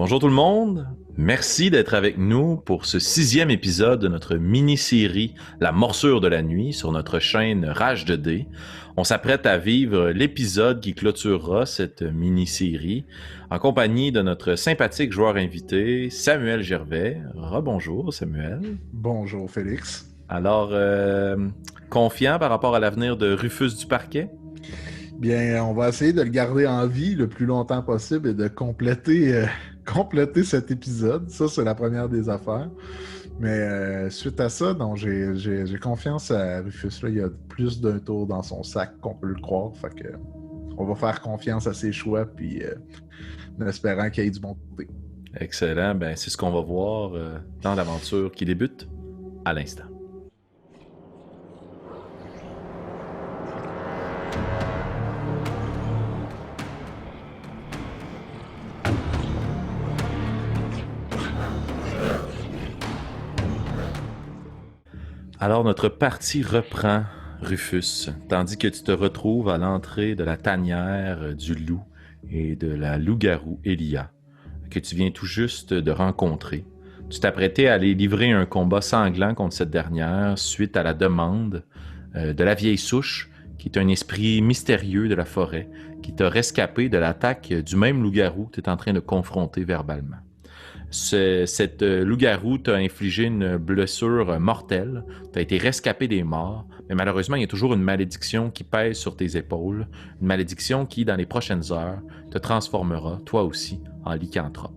Bonjour tout le monde, merci d'être avec nous pour ce 6e épisode de notre mini-série La morsure de la nuit sur notre chaîne Rage de dés. On s'apprête à vivre l'épisode qui clôturera cette mini-série en compagnie de notre sympathique joueur invité Samuel Gervais. Rebonjour Samuel. Bonjour Félix. Alors, confiant par rapport à l'avenir de Rufus du Parquet? Bien, on va essayer de le garder en vie le plus longtemps possible et de compléter cet épisode. Ça, c'est la première des affaires. Mais suite à ça, donc, j'ai confiance à Rufus. Là. Il y a plus d'un tour dans son sac qu'on peut le croire. Fait que on va faire confiance à ses choix, puis en espérant qu'il y ait du bon côté. Excellent, ben c'est ce qu'on va voir dans l'aventure qui débute à l'instant. Alors notre partie reprend, Rufus, tandis que tu te retrouves à l'entrée de la tanière du loup et de la loup-garou Elia, que tu viens tout juste de rencontrer. Tu t'apprêtais à aller livrer un combat sanglant contre cette dernière suite à la demande de la vieille souche, qui est un esprit mystérieux de la forêt, qui t'a rescapé de l'attaque du même loup-garou que tu es en train de confronter verbalement. Cette loup-garou t'a infligé une blessure mortelle, tu as été rescapé des morts, mais malheureusement, il y a toujours une malédiction qui pèse sur tes épaules, une malédiction qui, dans les prochaines heures, te transformera, toi aussi, en lycanthrope.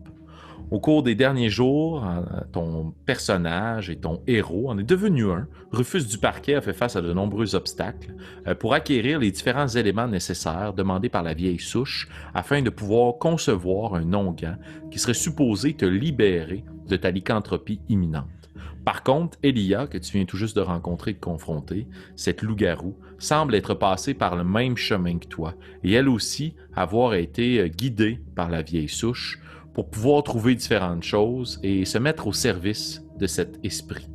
Au cours des derniers jours, ton personnage et ton héros en est devenu un. Rufus du Parquet a fait face à de nombreux obstacles pour acquérir les différents éléments nécessaires demandés par la vieille souche afin de pouvoir concevoir un onguent qui serait supposé te libérer de ta lycanthropie imminente. Par contre, Elia, que tu viens tout juste de rencontrer et de confronter, cette loup-garou, semble être passée par le même chemin que toi, et elle aussi avoir été guidée par la vieille souche pour pouvoir trouver différentes choses et se mettre au service de cet esprit.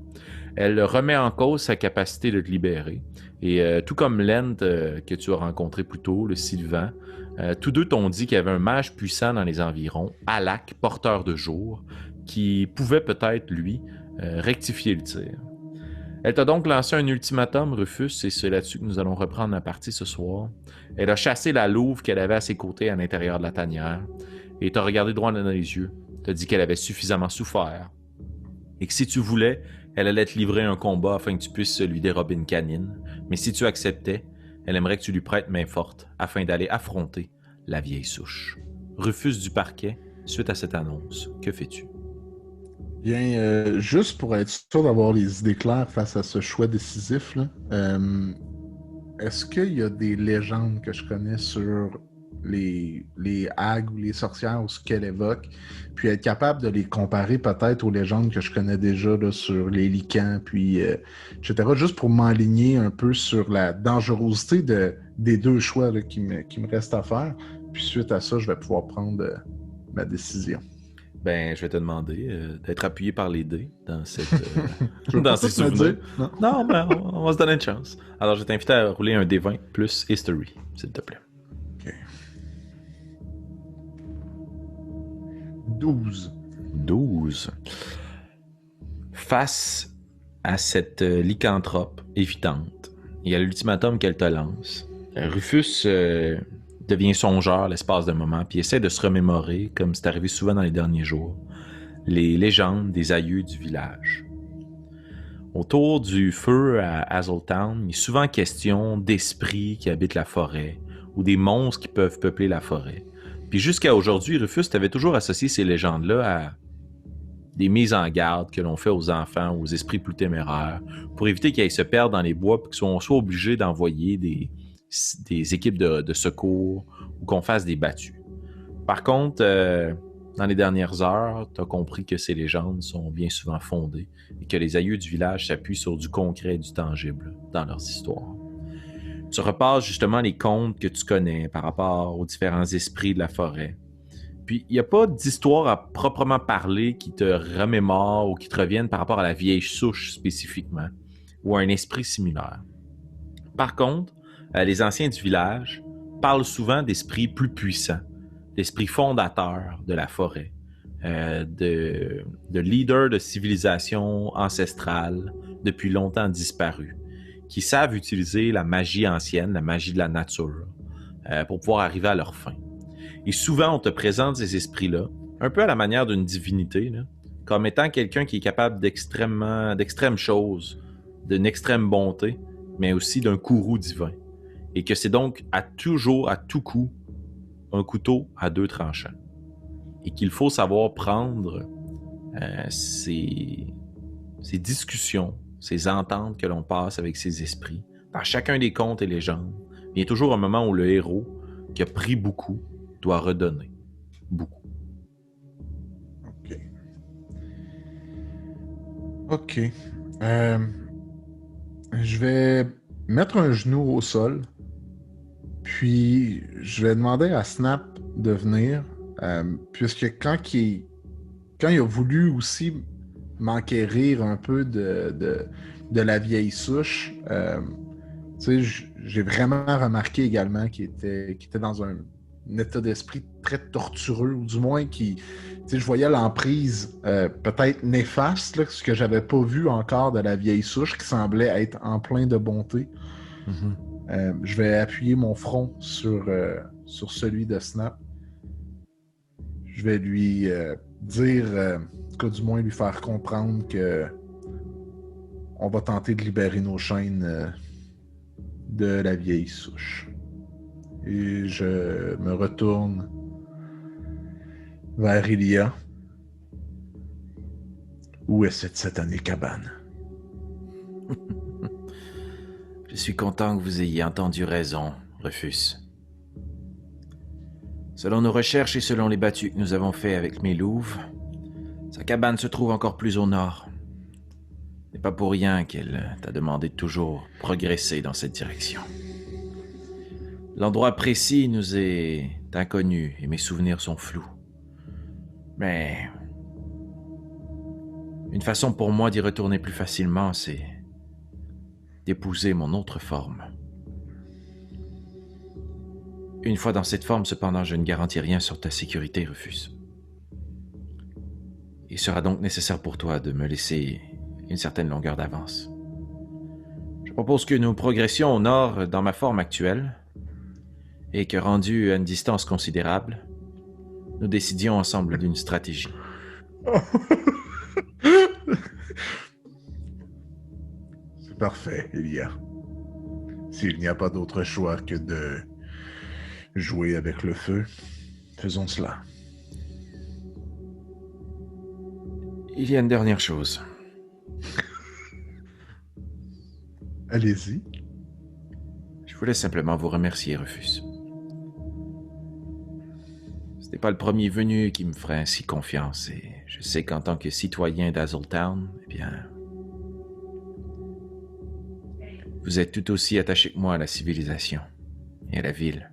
Elle remet en cause sa capacité de te libérer. Et tout comme Lent que tu as rencontré plus tôt, le Sylvain, tous deux t'ont dit qu'il y avait un mage puissant dans les environs, Alak, porteur de jour, qui pouvait peut-être, lui, rectifier le tir. Elle t'a donc lancé un ultimatum, Rufus, et c'est là-dessus que nous allons reprendre la partie ce soir. Elle a chassé la louve qu'elle avait à ses côtés à l'intérieur de la tanière, et t'a regardé droit dans les yeux, t'a dit qu'elle avait suffisamment souffert, et que si tu voulais, elle allait te livrer un combat afin que tu puisses lui dérober une canine, mais si tu acceptais, elle aimerait que tu lui prêtes main forte afin d'aller affronter la vieille souche. Rufus du Parquet, suite à cette annonce, que fais-tu? Bien, juste pour être sûr d'avoir les idées claires face à ce choix décisif, là, est-ce qu'il y a des légendes que je connais sur les hags ou les sorcières ou ce qu'elles évoquent, puis être capable de les comparer peut-être aux légendes que je connais déjà là, sur les licans, puis etc., juste pour m'enligner un peu sur la dangerosité des deux choix là, qui me restent à faire. Puis suite à ça, je vais pouvoir prendre ma décision. Ben, je vais te demander d'être appuyé par les dés dans cette Je veux dans pas ces tout me souvenirs. dire. Non. Non, mais on va se donner une chance. Alors, je vais t'inviter à rouler un D20 plus History, s'il te plaît. OK. 12. 12. Face à cette lycanthrope évidente, il y a l'ultimatum qu'elle te lance. Rufus devient songeur l'espace d'un moment, puis essaie de se remémorer, comme c'est arrivé souvent dans les derniers jours, les légendes des aïeux du village. Autour du feu à Hazeltown, il est souvent question d'esprits qui habitent la forêt ou des monstres qui peuvent peupler la forêt. Puis jusqu'à aujourd'hui, Rufus avait toujours associé ces légendes-là à des mises en garde que l'on fait aux enfants ou aux esprits plus téméraires pour éviter qu'ils aillent se perdre dans les bois et qu'on soit obligé d'envoyer des équipes de secours ou qu'on fasse des battues. Par contre, dans les dernières heures, tu as compris que ces légendes sont bien souvent fondées et que les aïeux du village s'appuient sur du concret et du tangible dans leurs histoires. Tu repasses justement les contes que tu connais par rapport aux différents esprits de la forêt. Puis, il n'y a pas d'histoire à proprement parler qui te remémore ou qui te revienne par rapport à la vieille souche spécifiquement, ou à un esprit similaire. Par contre, les anciens du village parlent souvent d'esprits plus puissants, d'esprits fondateurs de la forêt, de leaders de civilisations ancestrales depuis longtemps disparues, qui savent utiliser la magie ancienne, la magie de la nature, pour pouvoir arriver à leur fin. Et souvent, on te présente ces esprits-là, un peu à la manière d'une divinité, là, comme étant quelqu'un qui est capable d'extrêmes choses, d'une extrême bonté, mais aussi d'un courroux divin. Et que c'est donc toujours, à tout coup, un couteau à deux tranchants. Et qu'il faut savoir prendre ces discussions, ces ententes que l'on passe avec ces esprits. Dans chacun des contes et légendes, il y a toujours un moment où le héros, qui a pris beaucoup, doit redonner beaucoup. OK. OK. Je vais mettre un genou au sol, puis je vais demander à Snap de venir, puisque quand il a voulu aussi m'enquérir un peu de la vieille souche, tu sais, j'ai vraiment remarqué également qu'il était dans un état d'esprit très tortureux, ou du moins tu sais, je voyais l'emprise peut-être néfaste, là, ce que j'avais pas vu encore de la vieille souche, qui semblait être en plein de bonté. Je vais appuyer mon front sur celui de Snap. Je vais lui dire, en tout cas du moins lui faire comprendre que on va tenter de libérer nos chaînes de la vieille souche. Et je me retourne vers Ilia. Où est cette satanée cabane? Je suis content que vous ayez entendu raison, Rufus. Selon nos recherches et selon les battues que nous avons fait avec mes louves, sa cabane se trouve encore plus au nord. Ce n'est pas pour rien qu'elle t'a demandé de toujours progresser dans cette direction. L'endroit précis nous est inconnu et mes souvenirs sont flous. Mais une façon pour moi d'y retourner plus facilement, c'est d'épouser mon autre forme. Une fois dans cette forme, cependant, je ne garantis rien sur ta sécurité, Rufus. Il sera donc nécessaire pour toi de me laisser une certaine longueur d'avance. Je propose que nous progressions au nord dans ma forme actuelle et que, rendu à une distance considérable, nous décidions ensemble d'une stratégie. C'est parfait, Ilia. S'il n'y a pas d'autre choix que de jouer avec le feu, faisons cela. Il y a une dernière chose. Allez-y. Je voulais simplement vous remercier, Rufus. Ce n'est pas le premier venu qui me ferait ainsi confiance, et je sais qu'en tant que citoyen d'Azultown, eh bien, vous êtes tout aussi attaché que moi à la civilisation et à la ville.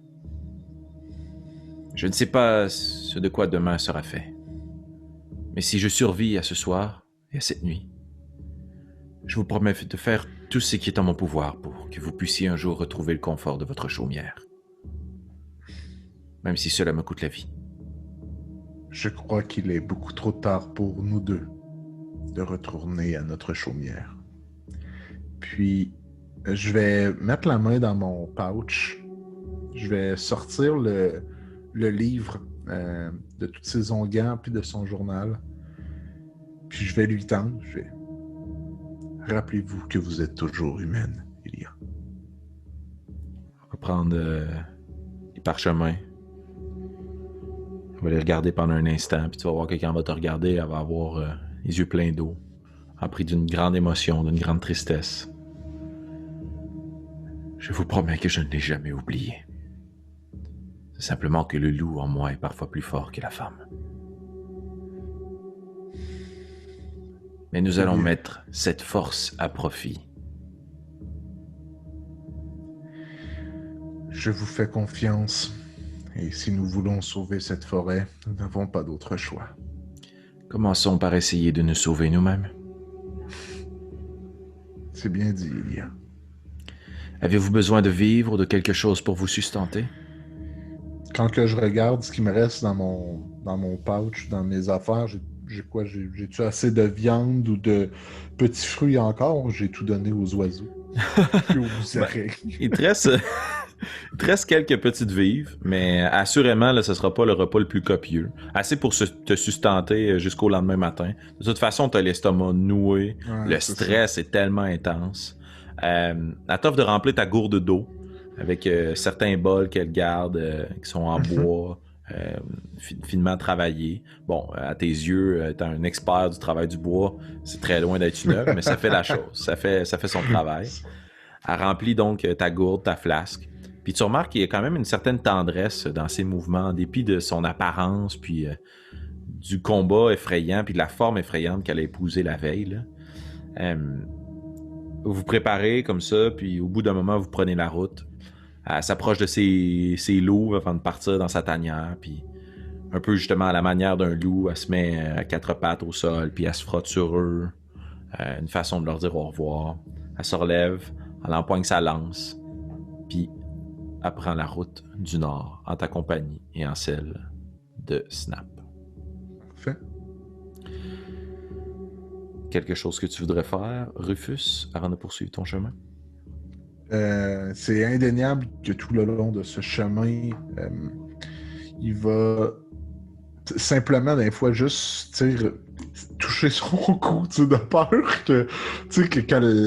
Je ne sais pas ce de quoi demain sera fait, mais si je survis à ce soir et à cette nuit, je vous promets de faire tout ce qui est en mon pouvoir pour que vous puissiez un jour retrouver le confort de votre chaumière. Même si cela me coûte la vie. Je crois qu'il est beaucoup trop tard pour nous deux de retourner à notre chaumière. Puis, je vais mettre la main dans mon pouch. Je vais sortir le livre de tous ses onguents puis de son journal. Puis je vais lui tendre. Rappelez-vous que vous êtes toujours humaine, Ilia. On va prendre les parchemins. On va les regarder pendant un instant, puis tu vas voir que quand elle va te regarder, elle va avoir les yeux pleins d'eau, empris d'une grande émotion, d'une grande tristesse. Je vous promets que je ne l'ai jamais oublié. C'est simplement que le loup en moi est parfois plus fort que la femme. Mais nous allons mettre cette force à profit. Je vous fais confiance. Et si nous voulons sauver cette forêt, nous n'avons pas d'autre choix. Commençons par essayer de nous sauver nous-mêmes. C'est bien dit, Ilia. Avez-vous besoin de vivre ou de quelque chose pour vous sustenter? quand que je regarde ce qui me reste dans mon pouch, dans mes affaires, j'ai quoi? J'ai-tu assez de viande ou de petits fruits encore? J'ai tout donné aux oiseaux. Puis aux Ben, abeilles. il te reste, il te reste quelques petites vives, mais assurément, là, ce sera pas le repas le plus copieux. Assez pour te sustenter jusqu'au lendemain matin. De toute façon, tu as l'estomac noué. Ouais, Le c'est ça. stress est tellement intense. Elle t'offre de remplir ta gourde d'eau avec certains bols qu'elle garde qui sont en bois, finement travaillés. Bon, à tes yeux, étant un expert du travail du bois, c'est très loin d'être une œuvre, mais ça fait la chose. Ça fait son travail. Elle remplit donc ta gourde, ta flasque. Puis tu remarques qu'il y a quand même une certaine tendresse dans ses mouvements, en dépit de son apparence, puis du combat effrayant, puis de la forme effrayante qu'elle a épousée la veille. Là. Vous vous préparez comme ça, puis au bout d'un moment, vous prenez la route. Elle s'approche de ses loups avant de partir dans sa tanière, puis un peu justement à la manière d'un loup, elle se met à quatre pattes au sol, puis elle se frotte sur eux. Une façon de leur dire au revoir. Elle se relève, elle empoigne sa lance, puis elle prend la route du nord en ta compagnie et en celle de Snap. Parfait. Quelque chose que tu voudrais faire, Rufus, avant de poursuivre ton chemin? C'est indéniable que tout le long de ce chemin, il va simplement, des fois, juste toucher son cou de peur que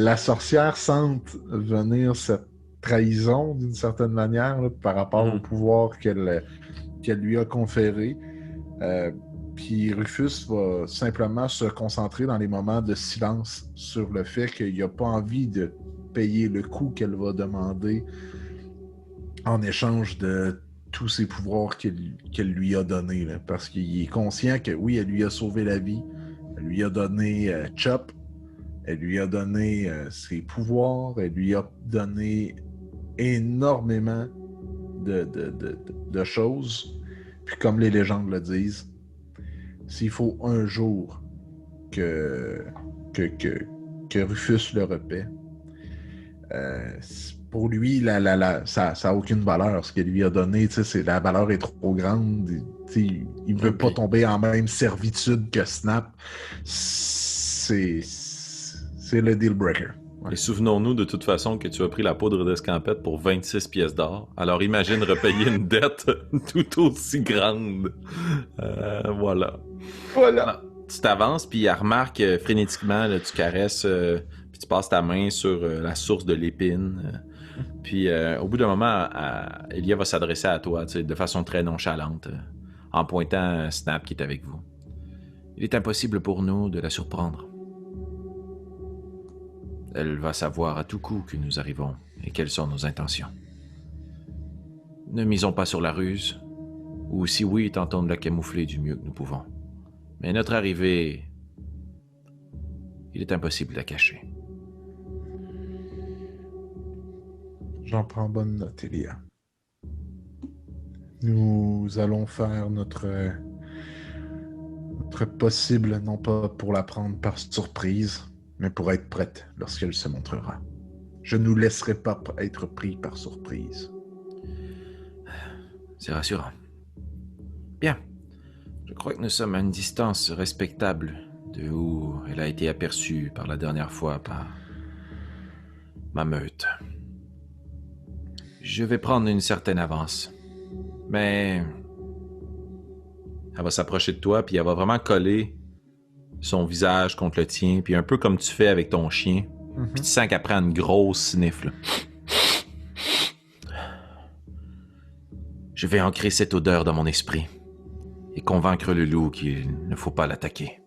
la sorcière sente venir cette trahison d'une certaine manière là, par rapport au pouvoir qu'elle lui a conféré. Puis Rufus va simplement se concentrer dans les moments de silence sur le fait qu'il n'a pas envie de payer le coût qu'elle va demander en échange de tous ses pouvoirs qu'elle lui a donnés. Là, parce qu'il est conscient que oui, elle lui a sauvé la vie, elle lui a donné Chop, elle lui a donné ses pouvoirs, elle lui a donné énormément de choses. Puis comme les légendes le disent, s'il faut un jour que Rufus le repaie, pour lui, ça n'a aucune valeur. Ce qu'elle lui a donné, la valeur est trop grande. Il ne veut pas tomber en même servitude que Snap. C'est le deal breaker. Ouais. Et souvenons-nous de toute façon que tu as pris la poudre d'escampette pour 26 pièces d'or. Alors imagine repayer une dette tout aussi grande. Voilà. Alors, tu t'avances, puis elle remarque frénétiquement, là, tu caresses, puis tu passes ta main sur la source de l'épine. Puis au bout d'un moment, Elia va s'adresser à toi de façon très nonchalante, en pointant Snap qui est avec vous. Il est impossible pour nous de la surprendre. Elle va savoir à tout coup que nous arrivons et quelles sont nos intentions. Ne misons pas sur la ruse, ou si oui, tentons de la camoufler du mieux que nous pouvons. Mais notre arrivée, il est impossible de la cacher. J'en prends bonne note, Elia. Nous allons faire notre possible, non pas pour la prendre par surprise, mais pour être prête lorsqu'elle se montrera. Je ne nous laisserai pas être pris par surprise. C'est rassurant. Bien. Je crois que nous sommes à une distance respectable de où elle a été aperçue par la dernière fois par ma meute. Je vais prendre une certaine avance. Mais elle va s'approcher de toi, puis elle va vraiment coller son visage contre le tien, puis un peu comme tu fais avec ton chien. Puis tu sens qu'elle prend une grosse snifle. Je vais ancrer cette odeur dans mon esprit et convaincre le loup qu'il ne faut pas l'attaquer.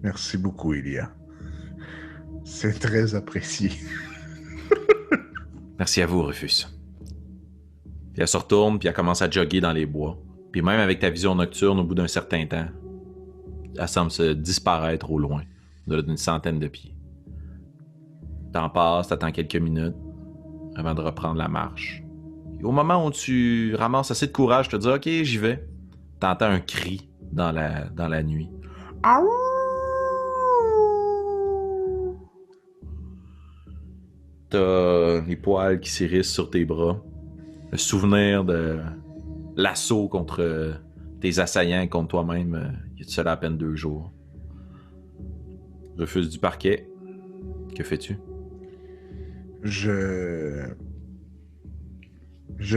Merci beaucoup, Elia. C'est très apprécié. Merci à vous, Rufus. Puis elle se retourne, puis elle commence à jogger dans les bois. Puis même avec ta vision nocturne, au bout d'un certain temps, elle semble se disparaître au loin, au-delà d'une centaine de pieds. T'en passes, t'attends quelques minutes avant de reprendre la marche. Et au moment où tu ramasses assez de courage, tu te dis « Ok, j'y vais », t'entends un cri dans la nuit. T'as les poils qui s'érissent sur tes bras. Le souvenir de l'assaut contre tes assaillants et contre toi-même, il y a de cela à peine 2 jours. Rufus du parquet, que fais-tu? Je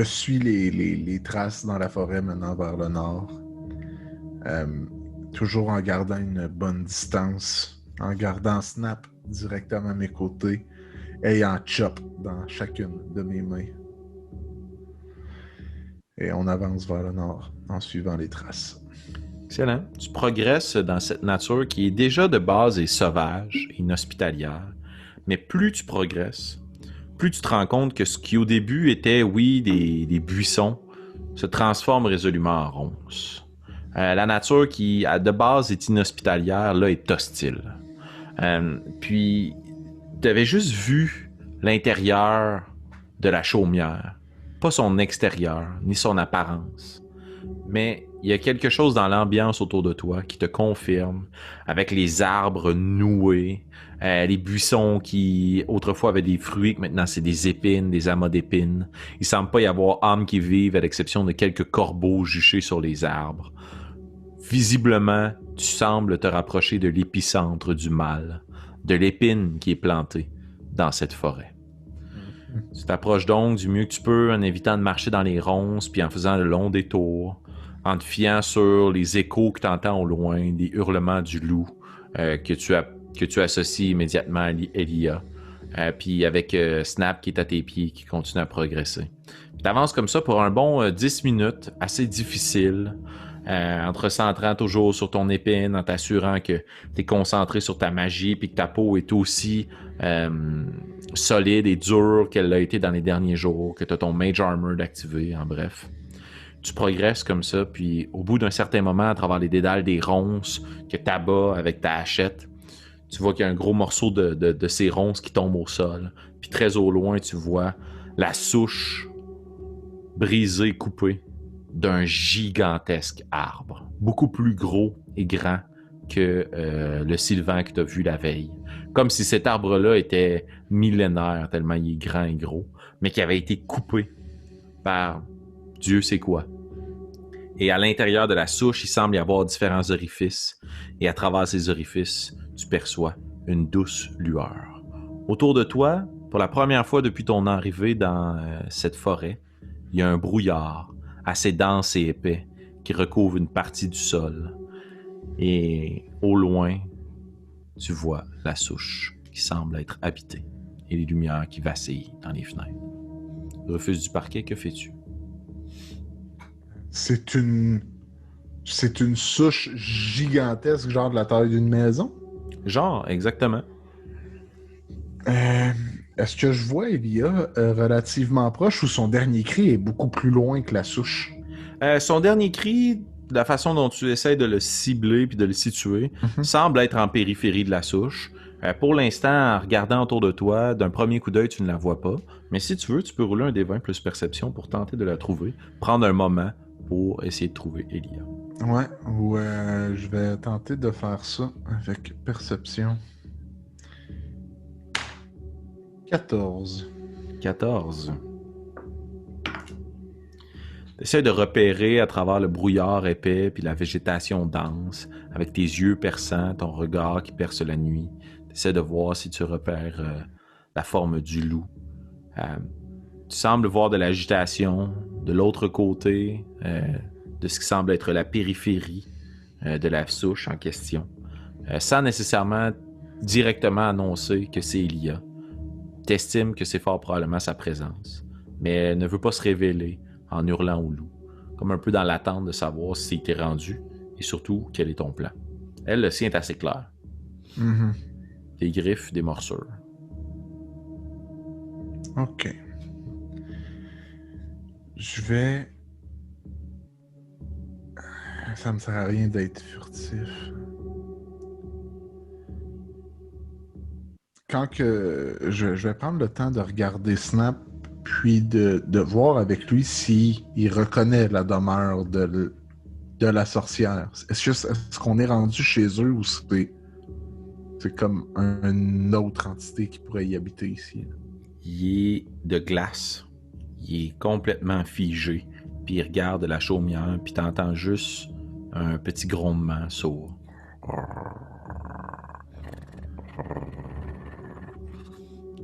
suis les traces dans la forêt menant vers le nord. Toujours en gardant une bonne distance, en gardant Snap directement à mes côtés, ayant Chop dans chacune de mes mains. Et on avance vers le nord en suivant les traces. Excellent. Tu progresses dans cette nature qui est déjà de base et sauvage et inhospitalière. Mais plus tu progresses, plus tu te rends compte que ce qui au début était, oui, des buissons, se transforme résolument en ronces. La nature qui, de base, est inhospitalière, là, est hostile. Puis, tu avais juste vu l'intérieur de la chaumière, pas son extérieur, ni son apparence. Mais il y a quelque chose dans l'ambiance autour de toi qui te confirme, avec les arbres noués, les buissons qui autrefois avaient des fruits, que maintenant c'est des épines, des amas d'épines. Il semble pas y avoir âme qui vive, à l'exception de quelques corbeaux juchés sur les arbres. Visiblement, tu sembles te rapprocher de l'épicentre du mal, de l'épine qui est plantée dans cette forêt. Tu t'approches donc du mieux que tu peux en évitant de marcher dans les ronces puis en faisant le long détour, en te fiant sur les échos que tu entends au loin, des hurlements du loup que tu associes immédiatement à Elia, puis avec Snap qui est à tes pieds qui continue à progresser. Tu avances comme ça pour un bon 10 minutes, assez difficile, en te recentrant toujours sur ton épine, en t'assurant que tu es concentré sur ta magie puis que ta peau est aussi solide et dure qu'elle l'a été dans les derniers jours, que tu as ton Mage Armor d'activer, en bref. Tu progresses comme ça, puis au bout d'un certain moment, à travers les dédales des ronces que tu abats avec ta hachette, tu vois qu'il y a un gros morceau de ces ronces qui tombe au sol. Puis très au loin, tu vois la souche brisée, coupée d'un gigantesque arbre, beaucoup plus gros et grand que le sylvan que tu as vu la veille. Comme si cet arbre-là était millénaire, tellement il est grand et gros, mais qui avait été coupé par Dieu sait quoi. Et à l'intérieur de la souche, il semble y avoir différents orifices, et à travers ces orifices, tu perçois une douce lueur. Autour de toi, pour la première fois depuis ton arrivée dans cette forêt, il y a un brouillard assez dense et épais qui recouvre une partie du sol. Et au loin, tu vois la souche qui semble être habitée et les lumières qui vacillent dans les fenêtres. Rufus du parquet, que fais-tu? C'est une souche gigantesque, genre de la taille d'une maison? Genre, exactement. Est-ce que je vois Elia relativement proche ou son dernier cri est beaucoup plus loin que la souche? Son dernier cri, la façon dont tu essaies de le cibler puis de le situer, semble être en périphérie de la souche. Pour l'instant, en regardant autour de toi, d'un premier coup d'œil, tu ne la vois pas. Mais si tu veux, tu peux rouler un D20 plus perception pour tenter de la trouver. Prendre un moment pour essayer de trouver Elia. Ouais, ou je vais tenter de faire ça avec perception. 14. 14. T'essaies de repérer à travers le brouillard épais puis la végétation dense, avec tes yeux perçants, ton regard qui perce la nuit. T'essaies de voir si tu repères la forme du loup. Tu sembles voir de l'agitation de l'autre côté, de ce qui semble être la périphérie de la souche en question, sans nécessairement directement annoncer que c'est Elia. T'estimes que c'est fort probablement sa présence, mais elle ne veut pas se révéler en hurlant au loup, comme un peu dans l'attente de savoir si t'es rendu et surtout quel est ton plan. Elle, le sien est assez clair. Des griffes, des morsures. Ok. Je vais... Ça me sert à rien d'être furtif. Quand que je vais prendre le temps de regarder Snap, puis de voir avec lui si il reconnaît la demeure de la sorcière. Est-ce qu'on est rendu chez eux ou c'est comme une autre entité qui pourrait y habiter ici? il est de glace. Il est complètement figé. Puis il regarde la chaumière, puis t'entends juste un petit grondement sourd.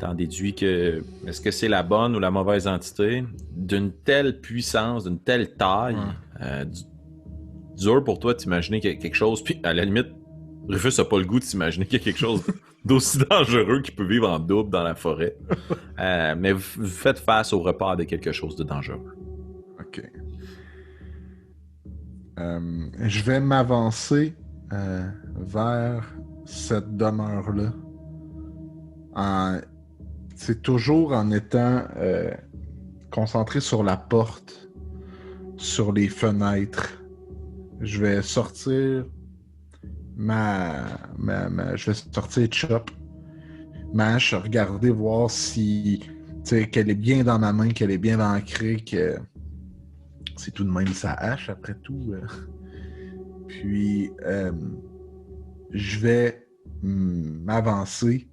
T'en déduis que... Est-ce que c'est la bonne ou la mauvaise entité? D'une telle puissance, d'une telle taille, dur pour toi d'imaginer qu'il y a quelque chose, puis à la limite, Rufus a pas le goût de s'imaginer qu'il y a quelque chose d'aussi dangereux qui peut vivre en double dans la forêt. Mais vous faites face au repère de quelque chose de dangereux. OK. Je vais m'avancer vers cette demeure-là. C'est toujours en étant concentré sur la porte, sur les fenêtres. Je vais sortir je vais sortir Chop. Ma hache, regarder, voir si qu'elle est bien dans ma main, qu'elle est bien ancrée, que c'est tout de même sa hache après tout. Puis je vais m'avancer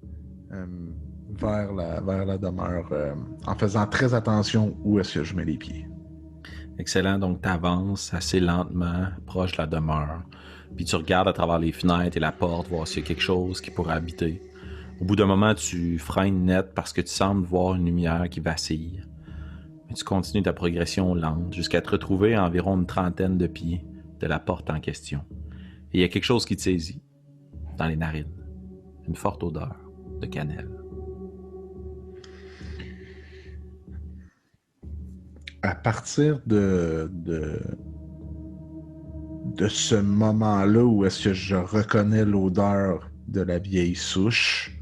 vers la demeure en faisant très attention où est-ce que je mets les pieds. Excellent, donc tu avances assez lentement, proche de la demeure. Puis tu regardes à travers les fenêtres et la porte, voir s'il y a quelque chose qui pourrait habiter. Au bout d'un moment, tu freines net parce que tu sembles voir une lumière qui vacille. Mais tu continues ta progression lente jusqu'à te retrouver à environ une 30aine de pieds de la porte en question. Et il y a quelque chose qui te saisit dans les narines. Une forte odeur de cannelle. À partir de ce moment-là où est-ce que je reconnais l'odeur de la vieille souche,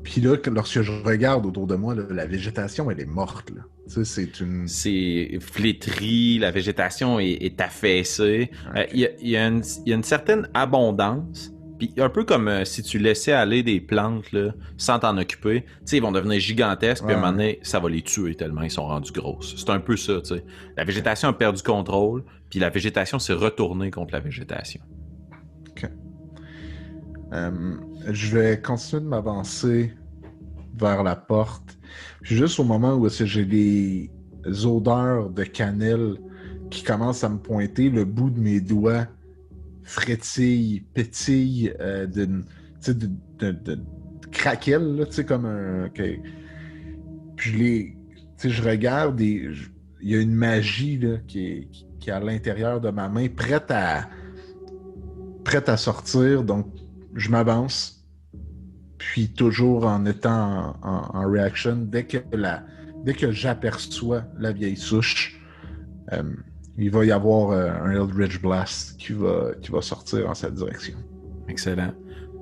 puis là, lorsque je regarde autour de moi, là, la végétation, elle est morte. Là. Tu sais, c'est flétri, la végétation est affaissée. Okay. Il y a une certaine abondance. Puis un peu comme si tu laissais aller des plantes là, sans t'en occuper, tu sais, ils vont devenir gigantesques, puis à un moment donné, ça va les tuer tellement ils sont rendus grosses. C'est un peu ça, tu sais. La végétation a perdu contrôle, puis la végétation s'est retournée contre la végétation. OK. Je vais continuer de m'avancer vers la porte. Puis juste au moment où j'ai des odeurs de cannelle qui commencent à me pointer, le bout de mes doigts frétille, pétille de craquelle, là, tu sais, comme un... Okay. Puis je regarde et il y a une magie là, qui est à l'intérieur de ma main, prête à sortir, donc je m'avance, puis toujours en étant en reaction, dès que j'aperçois la vieille souche, il va y avoir un Eldritch Blast qui va sortir en cette direction. Excellent.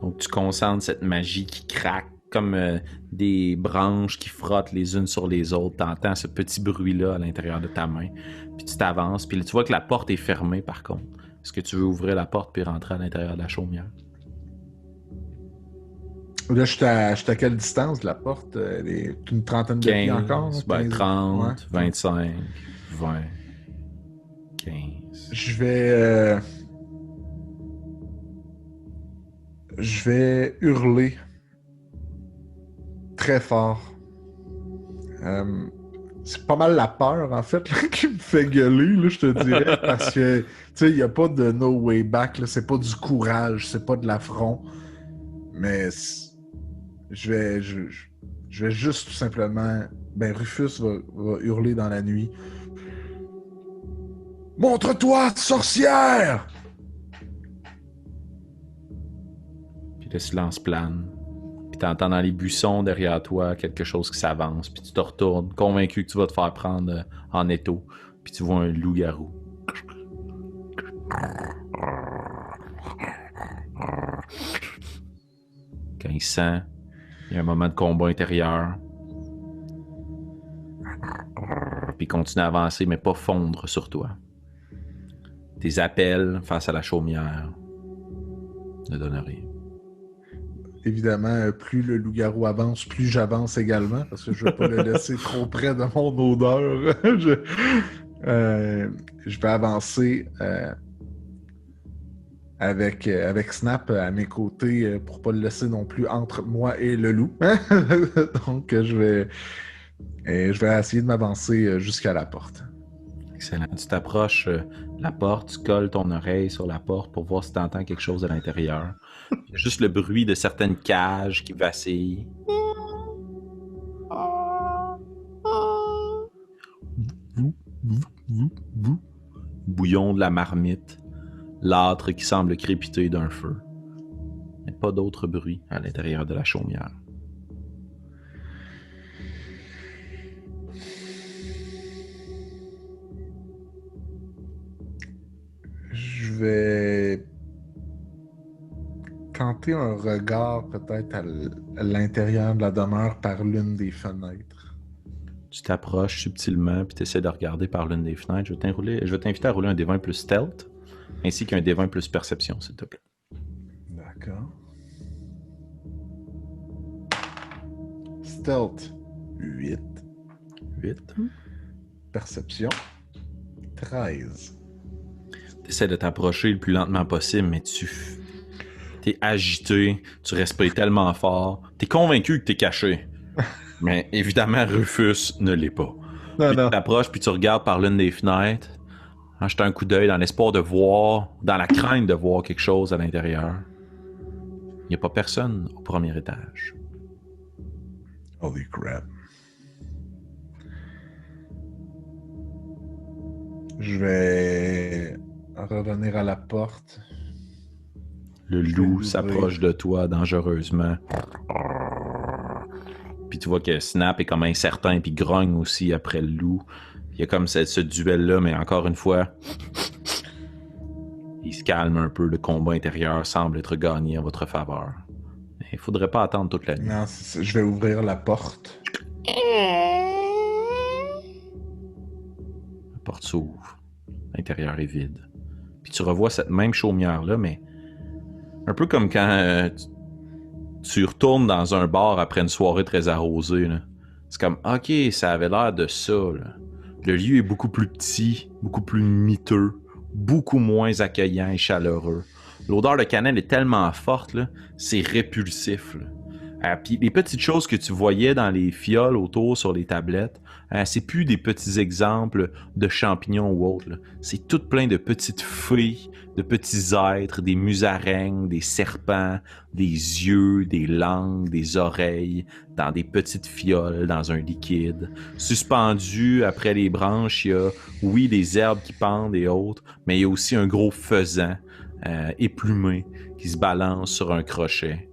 Donc tu concentres cette magie qui craque comme des branches qui frottent les unes sur les autres. T'entends ce petit bruit-là à l'intérieur de ta main. Puis tu t'avances. Puis tu vois que la porte est fermée par contre. Est-ce que tu veux ouvrir la porte puis rentrer à l'intérieur de la chaumière? Là, je suis à quelle distance de la porte? Elle est une trentaine de pieds encore? 15, 30, ouais. 25, 20, 15. Je vais hurler très fort. C'est pas mal la peur, en fait, là, qui me fait gueuler, là, je te dirais, parce que, tu sais, il n'y a pas de no way back, là, c'est pas du courage, c'est pas de l'affront, mais je vais juste tout simplement... Ben, Rufus va hurler dans la nuit. « Montre-toi, sorcière! » Puis le silence plane. Puis t'entends dans les buissons derrière toi quelque chose qui s'avance. Puis tu te retournes, convaincu que tu vas te faire prendre en étau. Puis tu vois un loup-garou. Quand il sent, il y a un moment de combat intérieur. Puis il continue à avancer, mais pas fondre sur toi. Tes appels face à la chaumière ne donnent rien. Évidemment, plus le loup-garou avance, plus j'avance également, parce que je ne veux pas le laisser trop près de mon odeur. je vais avancer avec Snap à mes côtés pour pas le laisser non plus entre moi et le loup. Donc, je vais essayer de m'avancer jusqu'à la porte. Excellent. Tu t'approches de la porte, tu colles ton oreille sur la porte pour voir si tu entends quelque chose à l'intérieur. Il y a juste le bruit de certaines cages qui vacillent. Bouillon de la marmite, l'âtre qui semble crépiter d'un feu. Mais pas d'autre bruit à l'intérieur de la chaumière. Je vais tenter un regard peut-être à l'intérieur de la demeure par l'une des fenêtres. Tu t'approches subtilement puis tu essaies de regarder par l'une des fenêtres. Je vais t'inviter à rouler un D20 plus stealth ainsi qu'un D20 plus perception, s'il te plaît. D'accord. Stealth, 8. 8. Perception, 13. Tu essaies de t'approcher le plus lentement possible, mais t'es agité, tu respires tellement fort, t'es convaincu que t'es caché. Mais évidemment, Rufus ne l'est pas. Non, Puis non. tu t'approches, puis tu regardes par l'une des fenêtres, en jetant un coup d'œil dans l'espoir de voir, dans la crainte de voir quelque chose à l'intérieur. Il n'y a pas personne au premier étage. Holy crap. Je vais revenir à la porte. Le Je vais loup l'ouvrir. s'approche de toi dangereusement. Puis tu vois que Snap est comme incertain, puis grogne aussi après le loup. Il y a comme ce duel-là, mais encore une fois, il se calme un peu. Le combat intérieur semble être gagné en votre faveur. Mais il faudrait pas attendre toute la nuit. Non, je vais ouvrir la porte. La porte s'ouvre. L'intérieur est vide. Puis tu revois cette même chaumière-là, mais un peu comme quand tu retournes dans un bar après une soirée très arrosée. Là. C'est comme, ok, ça avait l'air de ça. Là. Le lieu est beaucoup plus petit, beaucoup plus miteux, beaucoup moins accueillant et chaleureux. L'odeur de cannelle est tellement forte, là, c'est répulsif. Puis les petites choses que tu voyais dans les fioles autour sur les tablettes, c'est plus des petits exemples de champignons ou autres. Là. C'est tout plein de petites fées, de petits êtres, des musaraignes, des serpents, des yeux, des langues, des oreilles, dans des petites fioles, dans un liquide. Suspendu après les branches, il y a, oui, des herbes qui pendent et autres, mais il y a aussi un gros faisan éplumé qui se balance sur un crochet.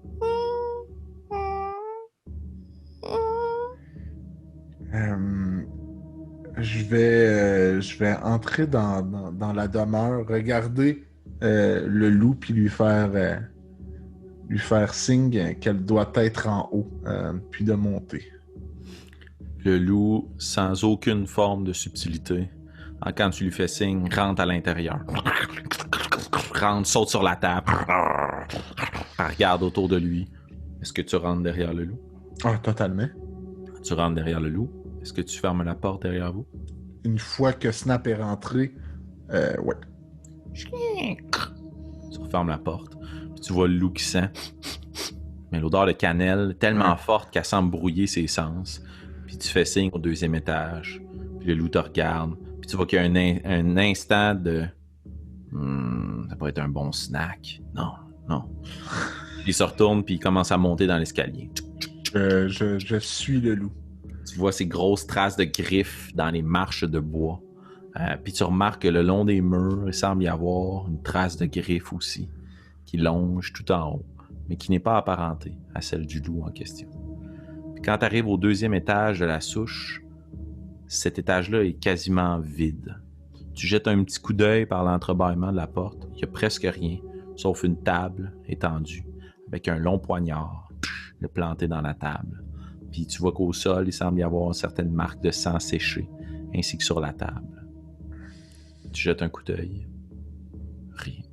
Je vais entrer dans la demeure, regarder le loup, puis lui faire signe qu'elle doit être en haut, puis de monter. Le loup, sans aucune forme de subtilité, quand tu lui fais signe, rentre à l'intérieur. Rentre, saute sur la table. Regarde autour de lui. Est-ce que tu rentres derrière le loup? Ah, totalement. Tu rentres derrière le loup. Est-ce que tu fermes la porte derrière vous? Une fois que Snap est rentré, ouais. Tu refermes la porte. Puis tu vois le loup qui sent. Mais l'odeur de cannelle tellement forte qu'elle semble brouiller ses sens. Puis tu fais signe au deuxième étage. Puis le loup te regarde. Puis tu vois qu'il y a un instant de... ça pourrait être un bon snack. Non, non. Il se retourne puis il commence à monter dans l'escalier. Je suis le loup. Tu vois ces grosses traces de griffes dans les marches de bois. Puis tu remarques que le long des murs, il semble y avoir une trace de griffes aussi, qui longe tout en haut, mais qui n'est pas apparentée à celle du loup en question. Puis quand tu arrives au deuxième étage de la souche, cet étage-là est quasiment vide. Tu jettes un petit coup d'œil par l'entrebâillement de la porte, il n'y a presque rien, sauf une table étendue, avec un long poignard planté dans la table. Puis tu vois qu'au sol, il semble y avoir certaines marques de sang séché, ainsi que sur la table. Tu jettes un coup d'œil. Rien.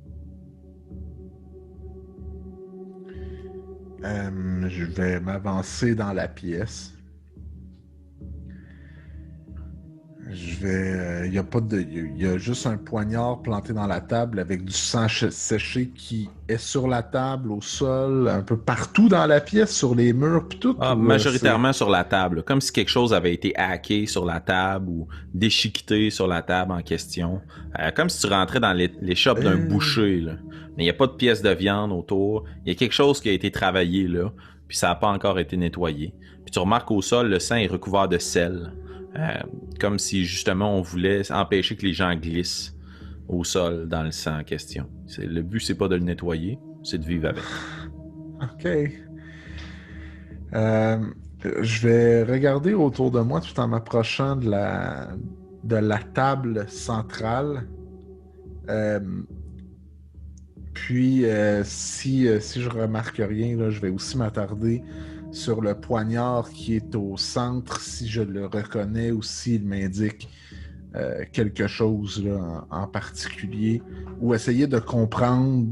Je vais m'avancer dans la pièce. Je Il y a juste un poignard planté dans la table avec du sang séché qui est sur la table, au sol, un peu partout dans la pièce, sur les murs, puis tout. Ah, majoritairement sur la table. Comme si quelque chose avait été hacké sur la table ou déchiqueté sur la table en question. Comme si tu rentrais dans l'échoppe d'un boucher, là. Mais il n'y a pas de pièce de viande autour. Il y a quelque chose qui a été travaillé là, puis ça n'a pas encore été nettoyé. Puis tu remarques au sol, le sang est recouvert de sel. Comme si justement on voulait empêcher que les gens glissent au sol dans le sang en question. Le but, c'est pas de le nettoyer, c'est de vivre avec. OK. Je vais regarder autour de moi tout en m'approchant de la table centrale. Puis, si je remarque rien, là, je vais aussi m'attarder sur le poignard qui est au centre, si je le reconnais ou s'il m'indique quelque chose là, en particulier, ou essayer de comprendre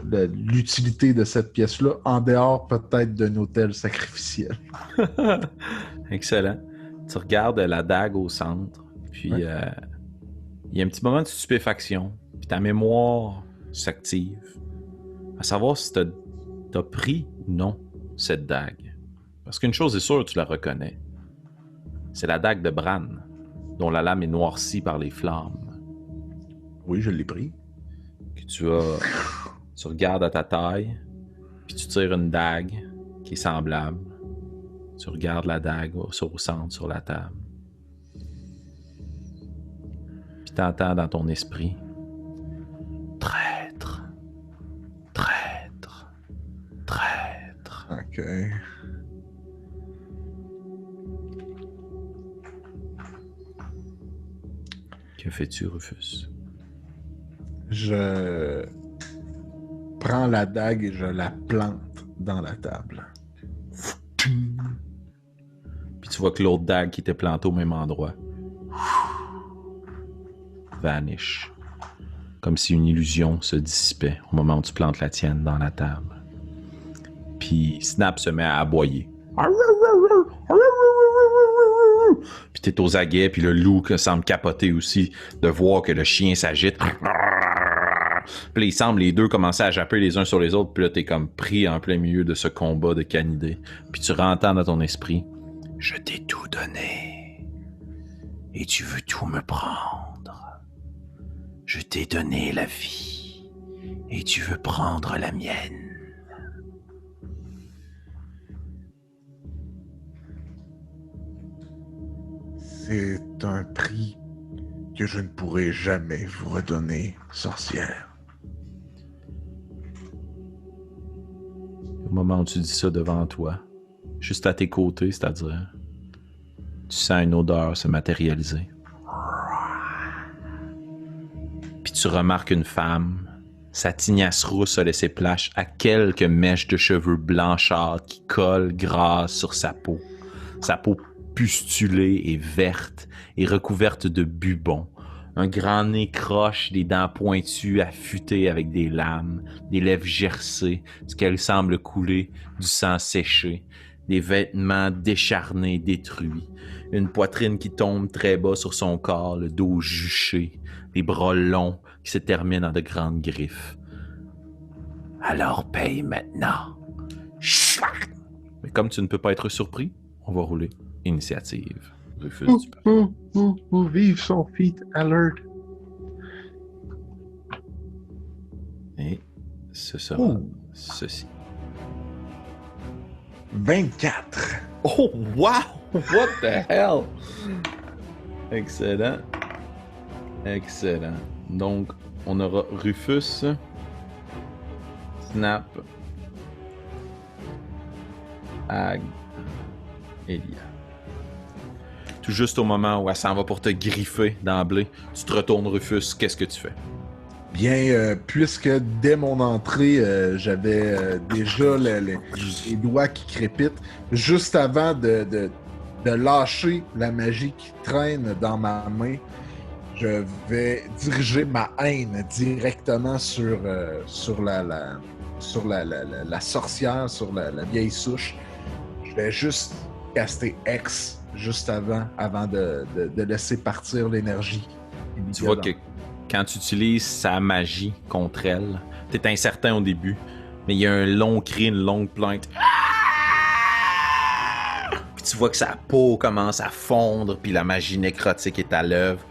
l'utilité de cette pièce-là, en dehors peut-être d'un autel sacrificiel. Excellent. Tu regardes la dague au centre, puis il y a un petit moment de stupéfaction, puis ta mémoire s'active, à savoir si t'as pris ou non cette dague. Parce qu'une chose est sûre, tu la reconnais. C'est la dague de Bran, dont la lame est noircie par les flammes. Oui, je l'ai pris. Que tu regardes à ta taille, puis tu tires une dague qui est semblable. Tu regardes la dague au centre, sur la table. Puis t'entends dans ton esprit: traître, traître, traître. OK. Que fais-tu, Rufus? Je prends la dague et je la plante dans la table. Puis tu vois que l'autre dague qui était plantée au même endroit vanish. Comme si une illusion se dissipait au moment où tu plantes la tienne dans la table. Puis Snap se met à aboyer. Puis t'es aux aguets, puis le loup semble capoter aussi de voir que le chien s'agite. Puis là, ils semblent les deux commencer à japper les uns sur les autres, puis là, t'es comme pris en plein milieu de ce combat de canidés. Puis tu entends dans ton esprit: je t'ai tout donné, et tu veux tout me prendre. Je t'ai donné la vie, et tu veux prendre la mienne. C'est un prix que je ne pourrai jamais vous redonner, sorcière. Au moment où tu dis ça devant toi, juste à tes côtés, c'est-à-dire, tu sens une odeur se matérialiser. Puis tu remarques une femme, sa tignasse rousse a laissé place à quelques mèches de cheveux blanchâtres qui collent grâce sur sa peau. Sa peau pustulée et verte et recouverte de bubons. Un grand nez croche, des dents pointues affûtées avec des lames, des lèvres gercées, ce qu'elle semble couler du sang séché, des vêtements décharnés, détruits, une poitrine qui tombe très bas sur son corps, le dos juché, des bras longs qui se terminent en de grandes griffes. Alors paye maintenant. Mais comme tu ne peux pas être surpris, on va rouler initiative. Rufus, tu peux. Vive son feat alert. Et ce sera ceci. 24. Oh, wow! What the hell? Excellent. Excellent. Donc, on aura Rufus, Snap, Ag, Elia. Tout juste au moment où elle s'en va pour te griffer d'emblée, tu te retournes, Rufus, qu'est-ce que tu fais? Bien, puisque dès mon entrée, j'avais déjà les doigts qui crépitent, juste avant de lâcher la magie qui traîne dans ma main, je vais diriger ma haine directement sur la sorcière, sur la vieille souche. Je vais juste caster X juste avant de laisser partir l'énergie. Tu vois que quand tu utilises sa magie contre elle, t'es incertain au début, mais il y a un long cri, une longue plainte. Puis tu vois que sa peau commence à fondre, puis la magie nécrotique est à l'œuvre.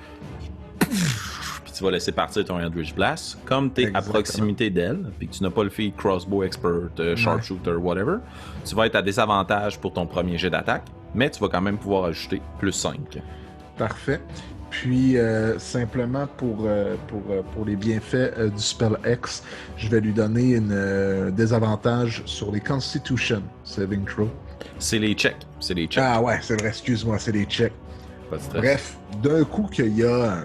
Puis tu vas laisser partir ton Eldritch Blast. Comme t'es à proximité d'elle, puis que tu n'as pas le feat Crossbow Expert, Sharpshooter, whatever, tu vas être à désavantage pour ton premier jet d'attaque, mais tu vas quand même pouvoir ajouter plus 5. Parfait. Puis, simplement pour les bienfaits du spell X, je vais lui donner un désavantage sur les Constitution Saving Throw. C'est les checks. Ah ouais, c'est vrai, excuse-moi, c'est les checks. Pas de stress. Bref, d'un coup qu'il y a un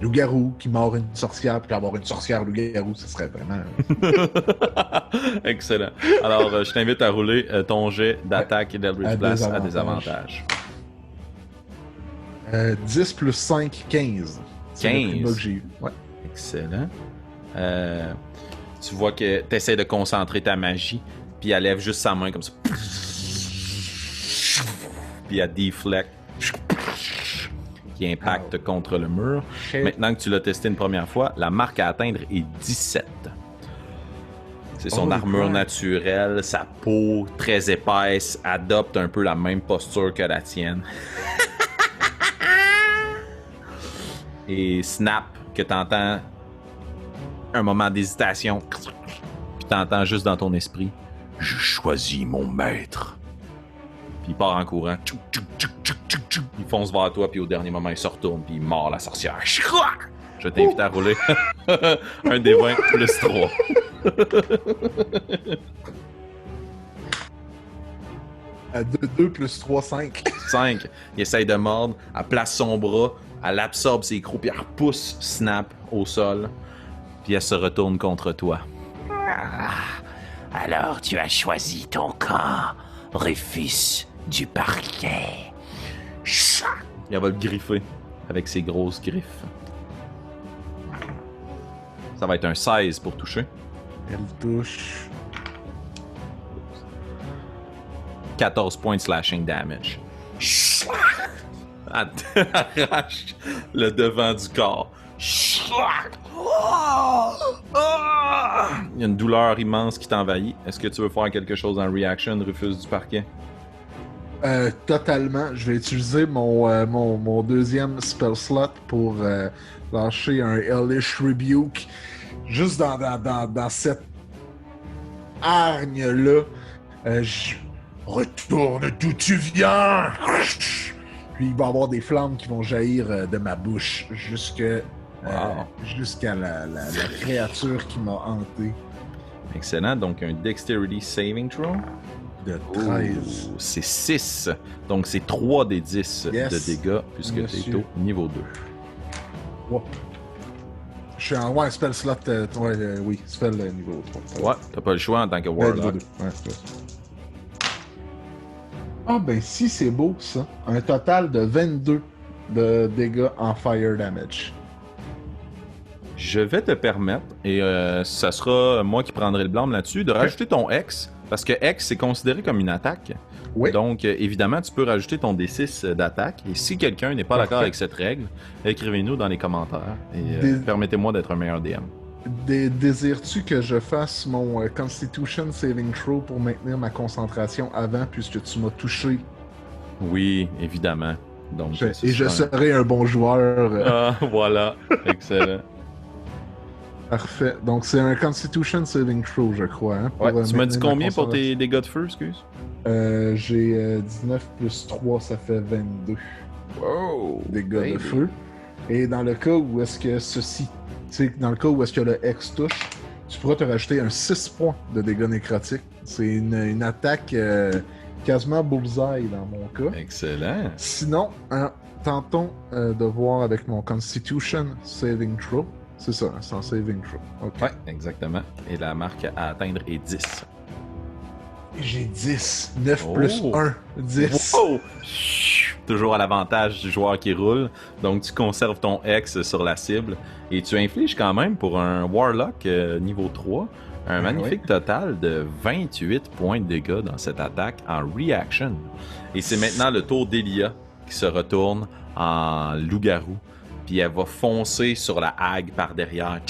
loup-garou qui mord une sorcière, puis avoir une sorcière loup-garou, ce serait vraiment... Excellent. Alors, je t'invite à rouler ton jet d'attaque et d'Eldritch Blast à désavantage. 10 plus 5, 15. C'est le plus bas que j'ai eu. Ouais. Excellent. Tu vois que tu essaies de concentrer ta magie, puis elle lève juste sa main comme ça. Puis elle deflect, qui impacte contre le mur. Shit. Maintenant que tu l'as testé une première fois, la marque à atteindre est 17. C'est son armure naturelle, sa peau très épaisse adopte un peu la même posture que la tienne. Et Snap, que t'entends un moment d'hésitation, puis t'entends juste dans ton esprit « Je choisis mon maître ». Puis il part en courant. Il fonce vers toi, puis au dernier moment, il se retourne, puis il mord la sorcière. Je t'invite à rouler un des 20 plus 3. 2 plus 3, 5. 5. Il essaye de mordre, elle place son bras, elle absorbe ses crocs, puis elle repousse Snap au sol, puis elle se retourne contre toi. Alors tu as choisi ton camp, Rufus du parquet. Et elle va le griffer avec ses grosses griffes. Ça va être un 16 pour toucher. Elle touche. 14 points de slashing damage. Elle arrache le devant du corps. Il y a une douleur immense qui t'envahit. Est-ce que tu veux faire quelque chose en reaction, Rufus du parquet? Totalement. Je vais utiliser mon deuxième spell slot pour lâcher un Hellish Rebuke. Juste dans cette hargne-là. Retourne d'où tu viens! Puis il va y avoir des flammes qui vont jaillir de ma bouche jusqu'à la créature qui m'a hanté. Excellent. Donc un Dexterity Saving Throw. De 13. Oh, c'est 6. Donc c'est 3 des 10 Yes, de dégâts puisque tu es au niveau 2. Whoop. Je suis en spell slot. Oui, spell niveau 3. Ouais, t'as pas le choix en tant que Niveau Warlock. 2. Ouais, c'est ça. Ah ben si, c'est beau ça. Un total de 22 de dégâts en fire damage. Je vais te permettre, et ça sera moi qui prendrai le blâme là-dessus, de rajouter ton X, parce que X c'est considéré comme une attaque. Oui. Donc évidemment, tu peux rajouter ton D6 d'attaque. Et si quelqu'un n'est pas d'accord avec cette règle, écrivez-nous dans les commentaires et permettez-moi d'être un meilleur DM. Désires-tu que je fasse mon Constitution Saving Throw pour maintenir ma concentration avant, puisque tu m'as touché? Oui, évidemment. Donc, je serai un bon joueur. Ah, voilà. Excellent. Parfait. Donc, c'est un Constitution Saving Throw, je crois. Hein, ouais, tu m'as dit combien pour tes dégâts de feu, excuse? J'ai 19 plus 3, ça fait 22. Wow! Dégâts de feu. Et dans le cas où est-ce que dans le cas où est-ce que le X touche, tu pourras te rajouter un 6 points de dégâts nécrotiques. C'est une attaque quasiment bullseye dans mon cas. Excellent. Sinon, tentons de voir avec mon Constitution Saving Throw. C'est ça, c'est un Saving Throw. Okay. Ouais, exactement. Et la marque à atteindre est 10. J'ai 10. 9 plus 1. 10. Wow! Toujours à l'avantage du joueur qui roule. Donc, tu conserves ton X sur la cible. Et tu infliges quand même, pour un Warlock niveau 3, Un magnifique total de 28 points de dégâts dans cette attaque en reaction. Et c'est maintenant le tour d'Elia qui se retourne en loup-garou. Puis elle va foncer sur la hague par derrière.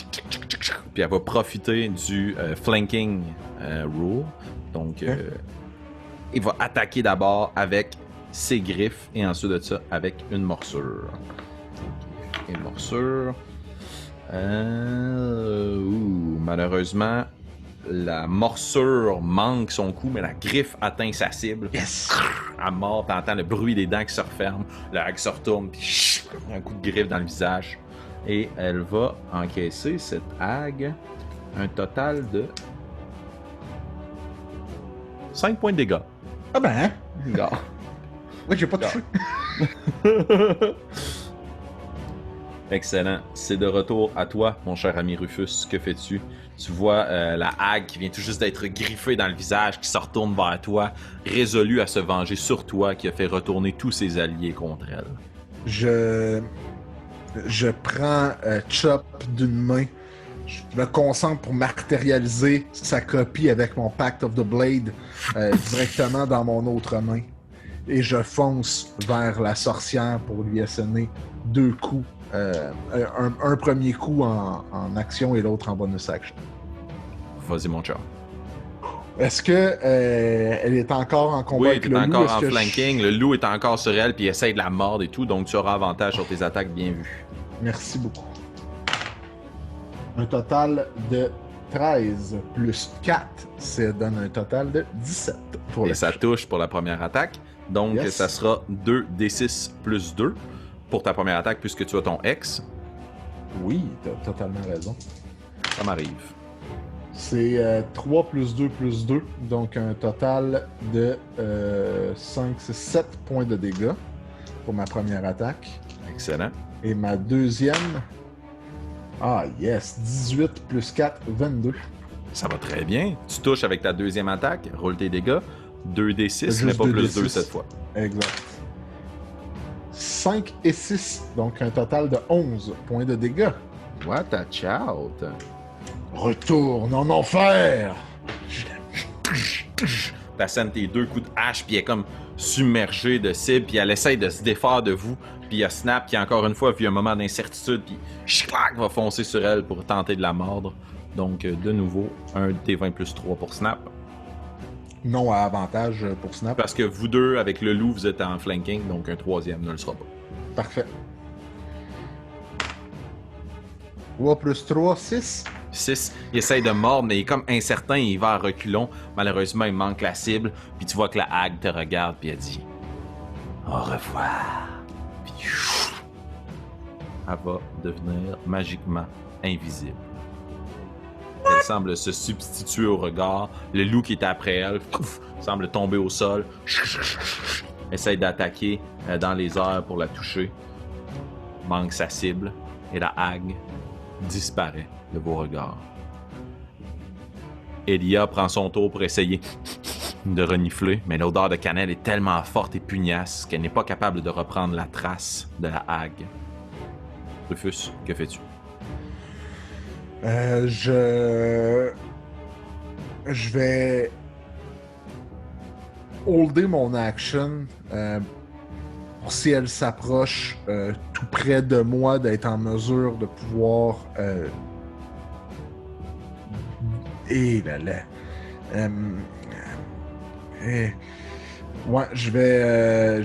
Puis elle va profiter du flanking rule. Donc, il va attaquer d'abord avec ses griffes et ensuite de ça avec une morsure. Une morsure. Malheureusement, la morsure manque son coup, mais la griffe atteint sa cible. Yes! À mort, t'entends le bruit des dents qui se referment, la hague se retourne, puis un coup de griffe dans le visage. Et elle va encaisser, cette hague, un total de 5 points de dégâts. Ah ben, hein? Gars. Ouais, j'ai pas touché. Excellent. C'est de retour à toi, mon cher ami Rufus. Que fais-tu? Tu vois la hague qui vient tout juste d'être griffée dans le visage, qui se retourne vers toi, résolue à se venger sur toi, qui a fait retourner tous ses alliés contre elle. Je prends Chop d'une main. Je me concentre pour matérialiser sa copie avec mon Pact of the Blade directement dans mon autre main. Et je fonce vers la sorcière pour lui asséner 2 coups. Un premier coup en action et l'autre en bonus action. Vas-y, mon chat. Est-ce que elle est encore en combat avec le le loup? Oui, t'es encore en flanking. Le loup est encore sur elle, puis il essaie de la mordre et tout, donc tu auras avantage sur tes attaques, bien vu. Merci beaucoup. Un total de 13 plus 4, ça donne un total de 17. Et ça touche pour la première attaque, donc ça sera 2d6 plus 2 pour ta première attaque, puisque tu as ton X. Oui, t'as totalement raison. Ça m'arrive. C'est 3 plus 2 plus 2, donc un total de 5, 6, 7 points de dégâts pour ma première attaque. Excellent. Et ma deuxième... Ah yes, 18 plus 4, 22. Ça va très bien. Tu touches avec ta deuxième attaque, roule tes dégâts. 2d6, mais pas plus 2 cette fois. Exact. 5 et 6, donc un total de 11 points de dégâts. Watch out! Retourne en enfer! T'assènes tes 2 coups de hache, puis elle est comme submergée de cible, puis elle essaye de se défaire de vous, puis il y a Snap qui, encore une fois, vu un moment d'incertitude, puis va foncer sur elle pour tenter de la mordre. Donc, de nouveau, un D20 plus 3 pour Snap. Non à avantage pour Snap. Parce que vous deux, avec le loup, vous êtes en flanking, donc un troisième ne le sera pas. Parfait. 3 plus 3, 6. 6, il essaye de mordre, mais il est comme incertain, il va à reculons. Malheureusement, il manque la cible, puis tu vois que la hague te regarde, puis elle dit « Au revoir ». Puis elle va devenir magiquement invisible. Elle semble se substituer au regard. Le loup qui était après elle semble tomber au sol. Essaye d'attaquer dans les airs pour la toucher. Manque sa cible. Et la hague disparaît de vos regards. Elia prend son tour pour essayer de renifler, mais l'odeur de cannelle est tellement forte et pugnace qu'elle n'est pas capable de reprendre la trace de la hague. Rufus, que fais-tu? Je vais holder mon action pour si elle s'approche tout près de moi, d'être en mesure de pouvoir et là là ouais, je vais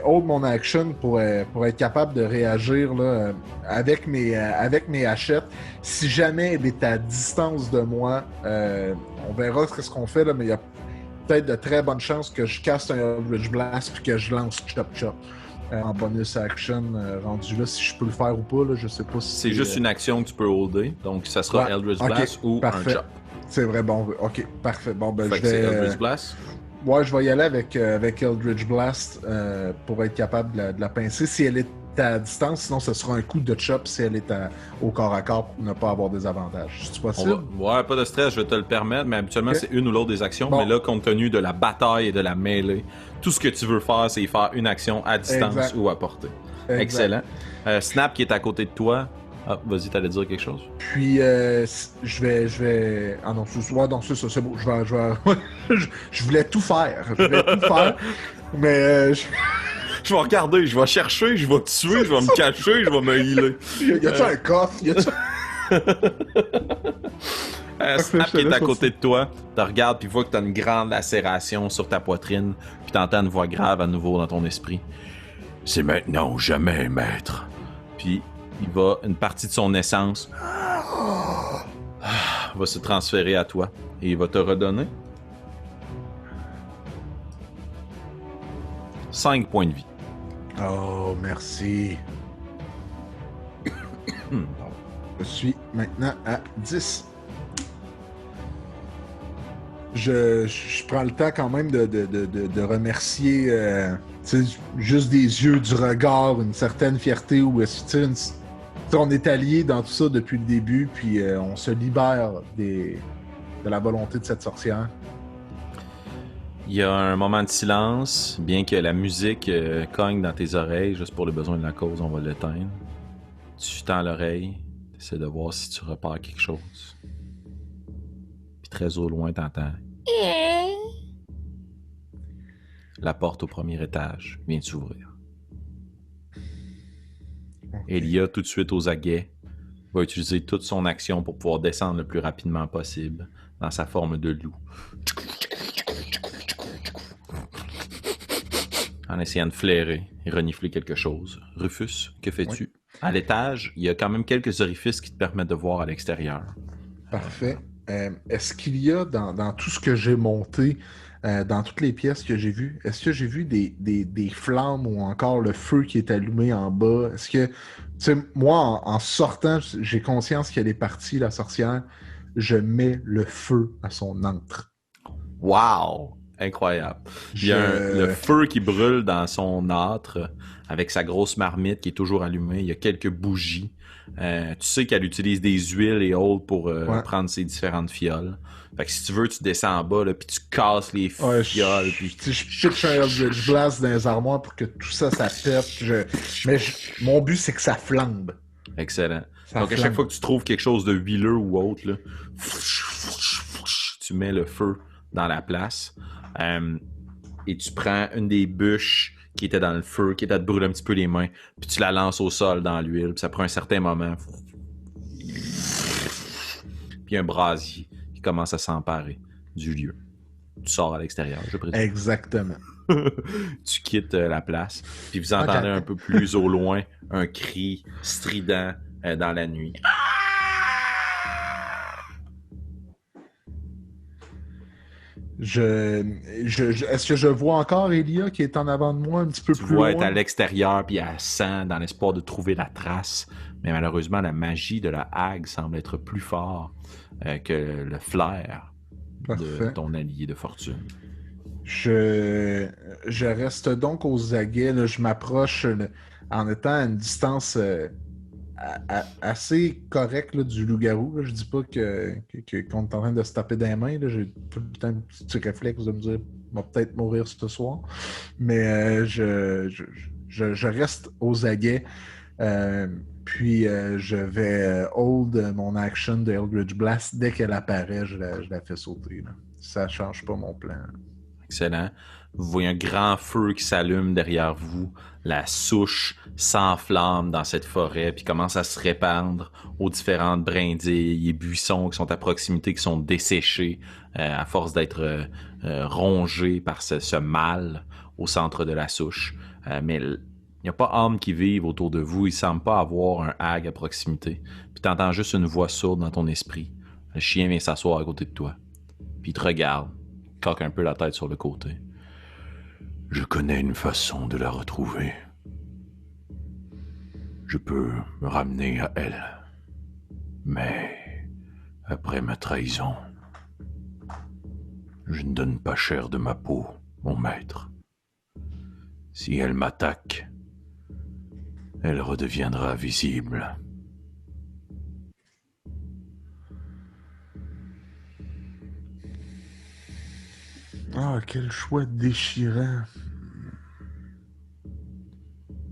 hold mon action pour être capable de réagir là, avec mes hachettes. Si jamais elle est à distance de moi, on verra ce qu'on fait, là, mais il y a peut-être de très bonnes chances que je casse un Eldritch Blast puis que je lance Chop Chop en bonus action rendu là. Si je peux le faire ou pas, là, je sais pas si... C'est juste une action que tu peux holder, donc ça sera Eldritch Blast ou parfait. Un Chop. C'est vrai, bon, ok, parfait. Bon, ben, fait je que c'est vais... Eldritch Blast? Ouais, je vais y aller avec Eldritch Blast pour être capable de la pincer. Si elle est à distance, sinon ce sera un coup de chop si elle est au corps à corps pour ne pas avoir des avantages. C'est possible? Ouais, pas de stress, je vais te le permettre, mais habituellement c'est une ou l'autre des actions. Bon. Mais là, compte tenu de la bataille et de la mêlée, tout ce que tu veux faire, c'est faire une action à distance ou à portée. Excellent. Snap qui est à côté de toi, Ah, vas-y, t'allais dire quelque chose? Puis, je vais... Ah non, c'est ça, c'est beau. Je voulais tout faire. Je voulais tout faire. Mais, Je vais regarder, je vais chercher, je vais tuer, je vais me cacher, je vais me healer. y a-tu un coffre? Y a-tu... Snap je te qui est laisse à côté de toi, te regarde puis voit que t'as une grande lacération sur ta poitrine, puis t'entends une voix grave à nouveau dans ton esprit. C'est maintenant ou jamais, maître. Puis il va, une partie de son essence va se transférer à toi et il va te redonner 5 points de vie. Oh, merci. Je suis maintenant à 10. Je prends le temps quand même de remercier, juste des yeux, du regard, une certaine fierté où on est alliés dans tout ça depuis le début, puis on se libère de la volonté de cette sorcière. Il y a un moment de silence, bien que la musique cogne dans tes oreilles, juste pour le besoin de la cause, on va l'éteindre. Tu tends l'oreille, tu essaies de voir si tu repères quelque chose. Puis très au loin, t'entends. La porte au premier étage vient de s'ouvrir. Okay. Elia, tout de suite aux aguets, va utiliser toute son action pour pouvoir descendre le plus rapidement possible dans sa forme de loup. En essayant de flairer et renifler quelque chose. Rufus, que fais-tu? Oui. À l'étage, il y a quand même quelques orifices qui te permettent de voir à l'extérieur. Parfait. Est-ce qu'il y a dans tout ce que j'ai monté, dans toutes les pièces que j'ai vues, est-ce que j'ai vu des flammes ou encore le feu qui est allumé en bas? Est-ce que, tu sais, moi, en sortant, j'ai conscience qu'elle est partie, la sorcière, je mets le feu à son antre. Wow! Incroyable. Il y a le feu qui brûle dans son âtre avec sa grosse marmite qui est toujours allumée. Il y a quelques bougies. Tu sais qu'elle utilise des huiles et autres pour prendre ses différentes fioles. Fait que si tu veux, tu descends en bas, là, puis tu casses les fioles. Je pitch un Eldritch Blast dans les armoires pour que tout ça pète. Mon but, c'est que ça flambe. Excellent. Donc, à chaque fois que tu trouves quelque chose de huileux ou autre, là, tu mets le feu dans la place. Et tu prends une des bûches qui était dans le feu, qui était à te brûler un petit peu les mains, puis tu la lances au sol dans l'huile, puis ça prend un certain moment. Puis un brasier qui commence à s'emparer du lieu. Tu sors à l'extérieur, je présume. Exactement. Tu quittes la place, puis vous entendez un peu plus au loin un cri strident dans la nuit. Est-ce que je vois encore Elia qui est en avant de moi un petit peu plus loin? Tu vois être à l'extérieur puis elle sent dans l'espoir de trouver la trace. Mais malheureusement, la magie de la hague semble être plus fort que le flair de ton allié de fortune. Je reste donc aux aguets. Là, je m'approche en étant à une distance assez correcte là, du loup-garou. Là. Je dis pas qu'on est en train de se taper dans les mains. Là. J'ai tout le temps un petit réflexe de me dire on va peut-être mourir ce soir. Mais je reste aux aguets. Puis je vais hold mon action de Eldritch Blast. Dès qu'elle apparaît, je la fais sauter. Là. Ça change pas mon plan. Excellent. Vous voyez un grand feu qui s'allume derrière vous. La souche s'enflamme dans cette forêt puis commence à se répandre aux différentes brindilles et buissons qui sont à proximité, qui sont desséchés à force d'être rongés par ce mal au centre de la souche. Mais il n'y a pas âme qui vive autour de vous. Il ne semble pas avoir un hag à proximité. Puis tu entends juste une voix sourde dans ton esprit. Le chien vient s'asseoir à côté de toi. Puis il te regarde. Coque un peu la tête sur le côté. Je connais une façon de la retrouver. Je peux me ramener à elle. Mais après ma trahison, je ne donne pas cher de ma peau, mon maître. Si elle m'attaque, elle redeviendra visible. Ah, quel choix déchirant.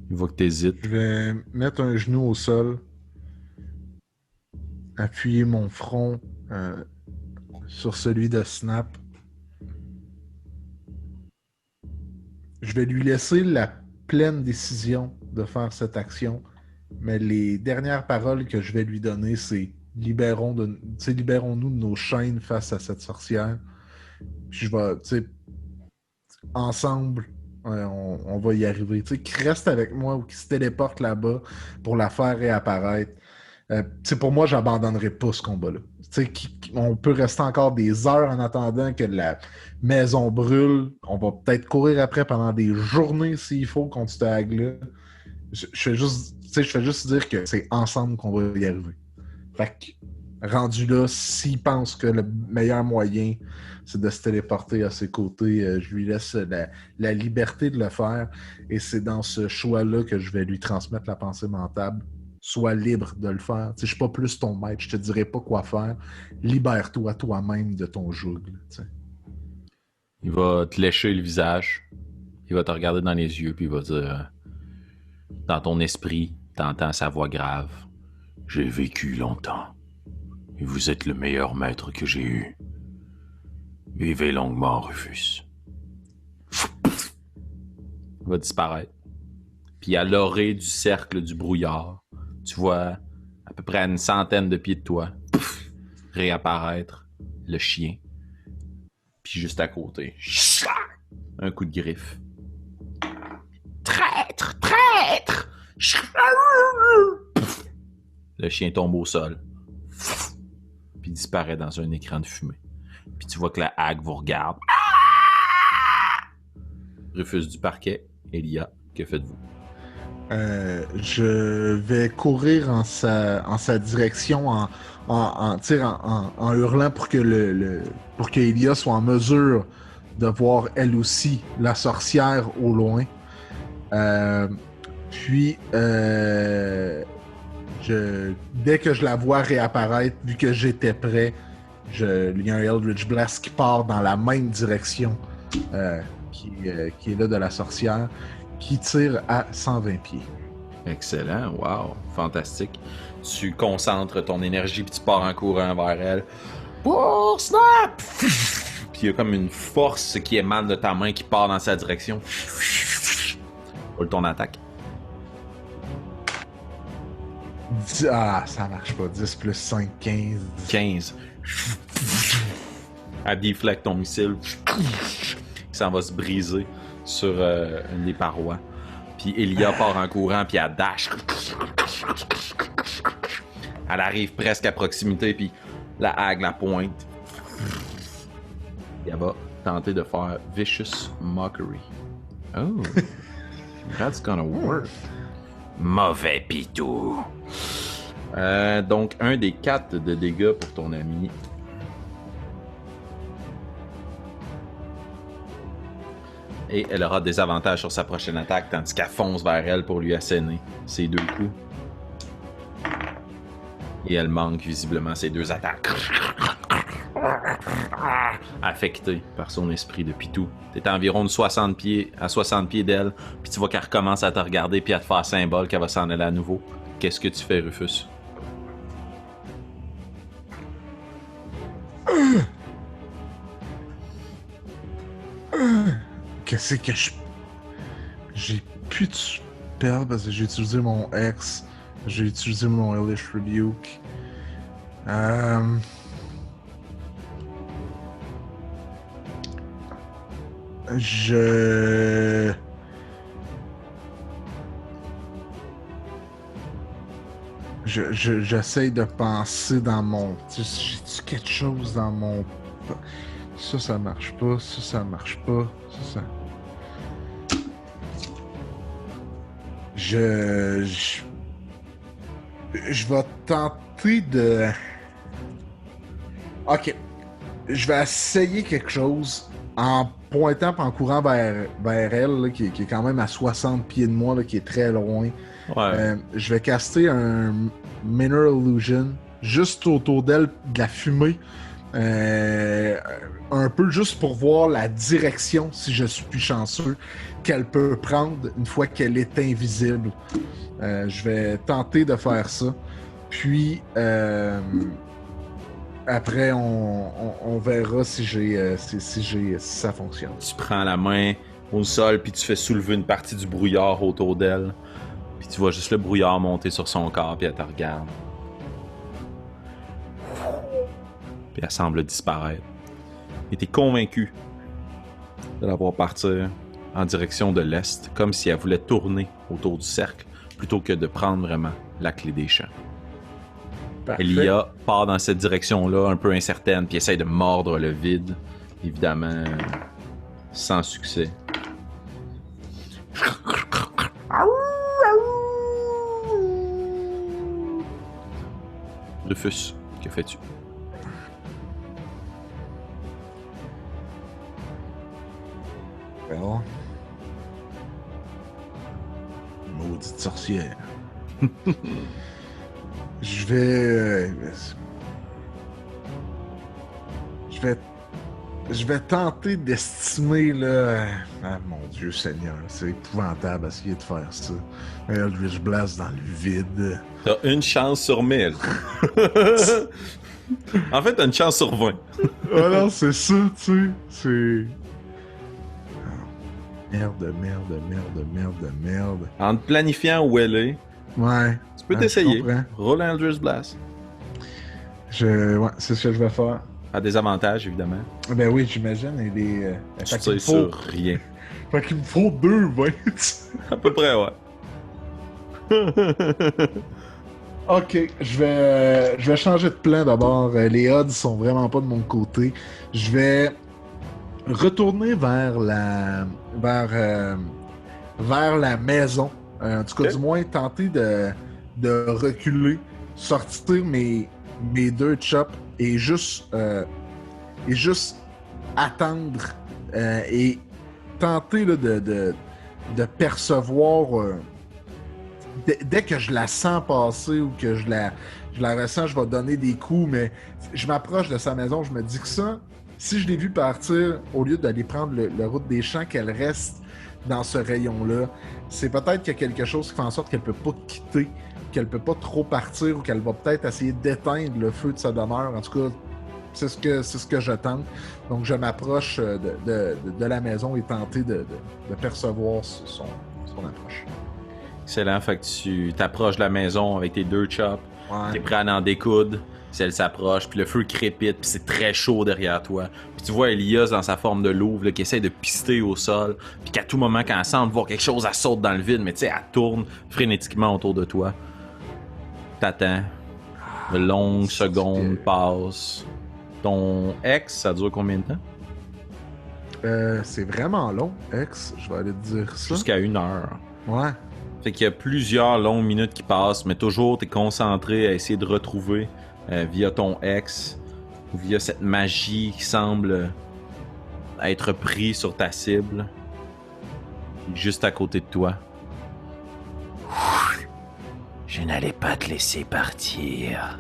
Il voit que t'hésites. Je vais mettre un genou au sol. appuyer mon front sur celui de Snap. Je vais lui laisser la pleine décision de faire cette action, mais les dernières paroles que je vais lui donner, c'est libérons-nous de nos chaînes face à cette sorcière. Puis je vais, ensemble, on va y arriver. Qui reste avec moi ou qui se téléporte là-bas pour la faire réapparaître. Pour moi, j'abandonnerai pas ce combat-là. On peut rester encore des heures en attendant que la maison brûle. On va peut-être courir après pendant des journées s'il faut contre cette hague-là. Je fais juste dire que c'est ensemble qu'on va y arriver. Fait que, rendu là, s'il pense que le meilleur moyen, c'est de se téléporter à ses côtés, je lui laisse la liberté de le faire. Et c'est dans ce choix-là que je vais lui transmettre la pensée mentale. Sois libre de le faire. Je suis pas plus ton maître, je te dirai pas quoi faire. Libère-toi toi-même de ton joug. Il va te lécher le visage. Il va te regarder dans les yeux, puis il va dire... Dans ton esprit, t'entends sa voix grave. J'ai vécu longtemps. Et vous êtes le meilleur maître que j'ai eu. Vivez longuement, Rufus. Il va disparaître. Puis à l'orée du cercle du brouillard, tu vois à peu près à une centaine de pieds de toi, réapparaître le chien. Puis juste à côté, un coup de griffe. Traître! Traître! Le chien tombe au sol. Puis disparaît dans un écran de fumée. Puis tu vois que la hague vous regarde. Rufus du parquet, Elia, que faites-vous? Je vais courir en sa direction en hurlant pour que pour que Elia soit en mesure de voir elle aussi la sorcière au loin. Puis dès que je la vois réapparaître, vu que j'étais prêt, il y a un Eldritch Blast qui part dans la même direction qui est là de la sorcière, qui tire à 120 pieds. Excellent, wow, fantastique. Tu concentres ton énergie puis tu pars en courant vers elle. Pour snap! Puis il y a comme une force qui émane de ta main qui part dans sa direction. Roule ton attaque. Ah, ça marche pas. 10 plus 5, 15. 15. Elle déflecte ton missile. Ça va se briser sur les parois. Puis Elia part en courant, puis elle dash. Elle arrive presque à proximité, puis la hague la pointe. Et elle va tenter de faire Vicious Mockery. Oh, that's gonna work. Mauvais pitou. Donc, 1 des 4 de dégâts pour ton ami. Et elle aura des avantages sur sa prochaine attaque, tandis qu'elle fonce vers elle pour lui asséner ses 2 coups. Et elle manque visiblement ses 2 attaques. Affectée par son esprit de pitou. T'es à environ de 60 pieds d'elle, puis tu vois qu'elle recommence à te regarder puis à te faire symbole qu'elle va s'en aller à nouveau. Qu'est-ce que tu fais, Rufus? Qu'est-ce que j'ai plus de spell parce que j'ai utilisé mon X, j'ai utilisé mon Hellish Rebuke. J'essaye de penser dans mon... J'ai-tu quelque chose dans mon... Ça marche pas, ça marche pas, ça... Je vais tenter de... Ok. Je vais essayer quelque chose en pointant et en courant vers elle, là, qui est quand même à 60 pieds de moi, là, qui est très loin. Ouais. Je vais caster un Minor Illusion juste autour d'elle, de la fumée. Un peu juste pour voir la direction, si je suis chanceux, qu'elle peut prendre une fois qu'elle est invisible. Je vais tenter de faire ça. Puis, après, on verra si ça fonctionne. Tu prends la main au sol, puis tu fais soulever une partie du brouillard autour d'elle. Puis tu vois juste le brouillard monter sur son corps, puis elle te regarde. Puis elle semble disparaître. Et t'es convaincu de la voir partir en direction de l'est, comme si elle voulait tourner autour du cercle, plutôt que de prendre vraiment la clé des champs. Parfait. Elia part dans cette direction-là, un peu incertaine, puis essaye de mordre le vide. Évidemment, sans succès. Rufus, que fais-tu? Well. Maudite sorcière. Je vais tenter d'estimer, là... Ah, mon Dieu Seigneur, c'est épouvantable d'essayer de faire ça. Eldritch Blast dans le vide. T'as une chance sur 1000. En fait, t'as une chance sur 20. Ah non, c'est ça, tu sais. C'est... Merde. En te planifiant où elle est, Ouais. tu peux Ah, t'essayer. je comprends. Roll un Eldritch Blast. Ouais, c'est ce que je vais faire. À des avantages, évidemment. Ben oui, j'imagine. Et des... Tu tires sur rien. Fait qu'il me faut 2 20. À peu près, ouais. Ok, je vais changer de plan d'abord. Les odds sont vraiment pas de mon côté. Je vais retourner vers la maison. En tout cas, Ok. du moins tenter de reculer, sortir mes 2 chops et juste attendre et tenter là, de percevoir. Dès que je la sens passer ou que je la ressens, je vais donner des coups, mais je m'approche de sa maison, je me dis que ça, si je l'ai vu partir, au lieu d'aller prendre le route des champs, qu'elle reste dans ce rayon-là, c'est peut-être qu'il y a quelque chose qui fait en sorte qu'elle peut pas quitter, qu'elle peut pas trop partir ou qu'elle va peut-être essayer d'éteindre le feu de sa demeure. En tout cas, c'est ce que je tente. Donc je m'approche de la maison et tenter de percevoir son approche. Excellent. Fait que tu t'approches de la maison avec tes 2 chops. Ouais. T'es prêt à en découdre. Puis elle s'approche, puis le feu crépite, puis c'est très chaud derrière toi. Puis tu vois Elias dans sa forme de louve là, qui essaie de pister au sol, puis qu'à tout moment, quand elle semble voir quelque chose, elle saute dans le vide, mais tu sais, elle tourne frénétiquement autour de toi. T'attends. De longues secondes passent. Ton ex, ça dure combien de temps? C'est vraiment long, X. Je vais aller te dire ça. Jusqu'à 1 heure. Ouais. Fait qu'il y a plusieurs longues minutes qui passent, mais toujours t'es concentré à essayer de retrouver via ton ex ou via cette magie qui semble être pris sur ta cible, juste à côté de toi. Je n'allais pas te laisser partir.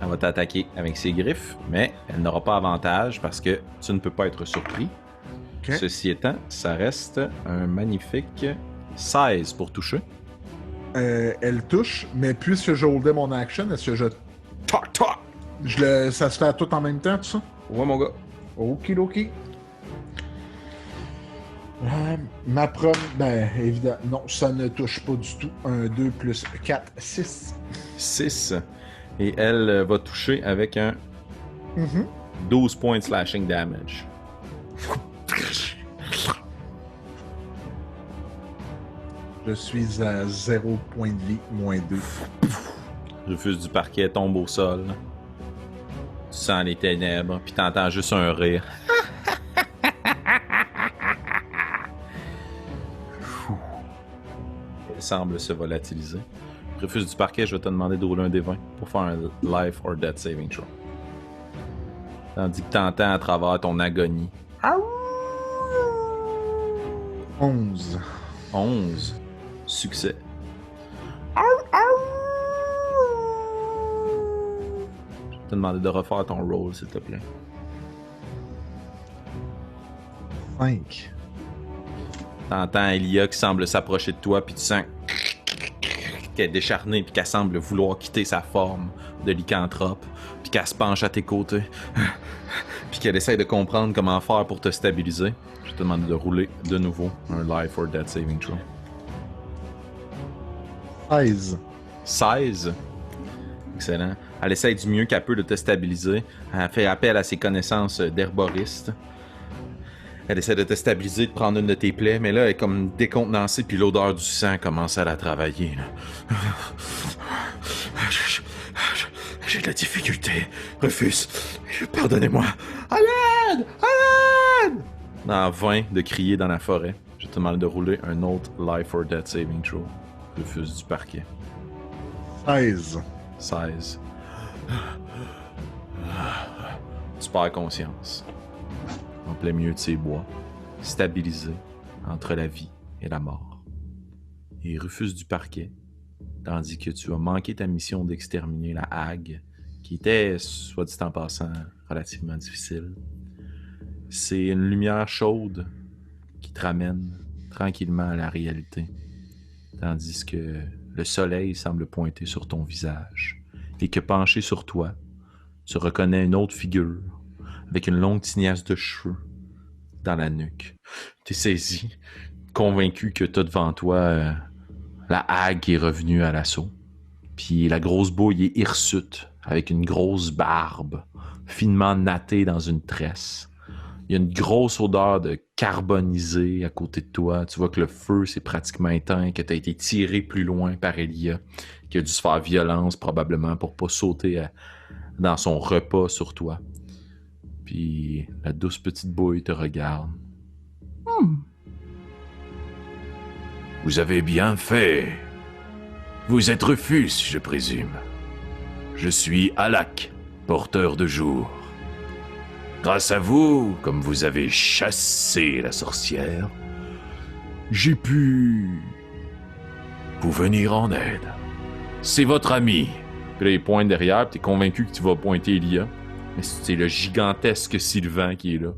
Elle va t'attaquer avec ses griffes, mais elle n'aura pas avantage parce que tu ne peux pas être surpris. Ok. Ceci étant, ça reste un magnifique 16 pour toucher. Elle touche, mais puisque je holdais mon action, est-ce que Toc, toc! ça se fait à tout en même temps, tout ça? Ouais, mon gars. Okidoki. Ben, évidemment, non, ça ne touche pas du tout. 1, 2 plus 4, 6. 6. Et elle va toucher avec un 12 points de slashing damage. Je suis à 0 point de vie, moins 2. Rufus du parquet tombe au sol. Tu sens les ténèbres, puis t'entends juste un rire. Elle semble se volatiliser. Rufus du parquet, je vais te demander de rouler un D20 pour faire un life or death saving throw. Tandis que t'entends à travers ton agonie. 11. 11. Succès. Je vais te demander de refaire ton roll, s'il te plaît. 5. T'entends Elia qui semble s'approcher de toi, puis tu sens qu'elle est décharnée, puis qu'elle semble vouloir quitter sa forme de lycanthrope, puis qu'elle se penche à tes côtés, puis qu'elle essaie de comprendre comment faire pour te stabiliser. Je te demande de rouler de nouveau un Life or Death Saving Throw. 16. 16. Excellent. Elle essaie du mieux qu'elle peut de te stabiliser. Elle fait appel à ses connaissances d'herboriste. Elle essaie de te stabiliser, de prendre une de tes plaies, mais là, elle est comme décontenancée, puis l'odeur du sang commence à la travailler. Là. J'ai de la difficulté. Refuse. Pardonnez-moi. À l'aide! À l'aide! En vain de crier dans la forêt. Je te demande de rouler un autre Life or Death Saving Throw. Refuse du parquet. 16. 16. Tu perds conscience. En plein milieu de ces bois, stabilisé entre la vie et la mort. Et Rufus du parquet, tandis que tu as manqué ta mission d'exterminer la hague, qui était, soit dit en passant, relativement difficile. C'est une lumière chaude qui te ramène tranquillement à la réalité, tandis que le soleil semble pointer sur ton visage, et que penché sur toi, tu reconnais une autre figure, avec une longue tignasse de cheveux dans la nuque. T'es saisi, convaincu que t'as devant toi la hague qui est revenue à l'assaut. Puis la grosse bouille est hirsute, avec une grosse barbe, finement nattée dans une tresse. Il y a une grosse odeur de carbonisé à côté de toi. Tu vois que le feu s'est pratiquement éteint, que tu as été tiré plus loin par Elia, qui a dû se faire violence probablement pour pas sauter dans son repas sur toi. Puis la douce petite bouille te regarde. Vous avez bien fait. Vous êtes Rufus, je présume. Je suis Alak, porteur de jour. Grâce à vous, comme vous avez chassé la sorcière, j'ai pu vous venir en aide. C'est votre ami. Puis là, il pointe derrière, puis t'es convaincu que tu vas pointer Elia. Mais c'est le gigantesque Sylvain qui est là.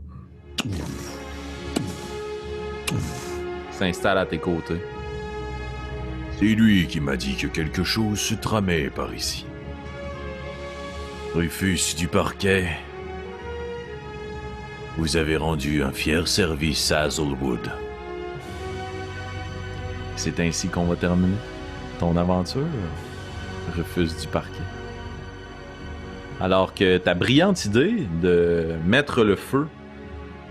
S'installe à tes côtés. C'est lui qui m'a dit que quelque chose se tramait par ici. Rufus du parquet, vous avez rendu un fier service à Hazelwood. C'est ainsi qu'on va terminer ton aventure, Rufus du parquet. Alors que ta brillante idée de mettre le feu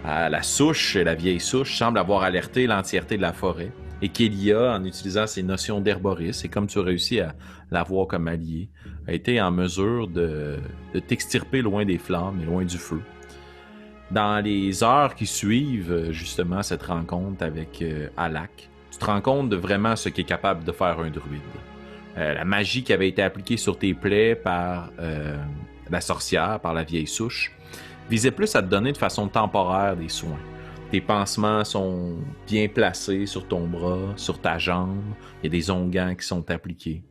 à la souche, la vieille souche, semble avoir alerté l'entièreté de la forêt, et qu'Elia, en utilisant ses notions d'herboriste, et comme tu as réussi à l'avoir comme allié, a été en mesure de t'extirper loin des flammes et loin du feu. Dans les heures qui suivent justement cette rencontre avec Alak, tu te rends compte de vraiment ce qu'est capable de faire un druide. La magie qui avait été appliquée sur tes plaies par la sorcière, par la vieille souche, visait plus à te donner de façon temporaire des soins. Tes pansements sont bien placés sur ton bras, sur ta jambe. Il y a des onguents qui sont appliqués.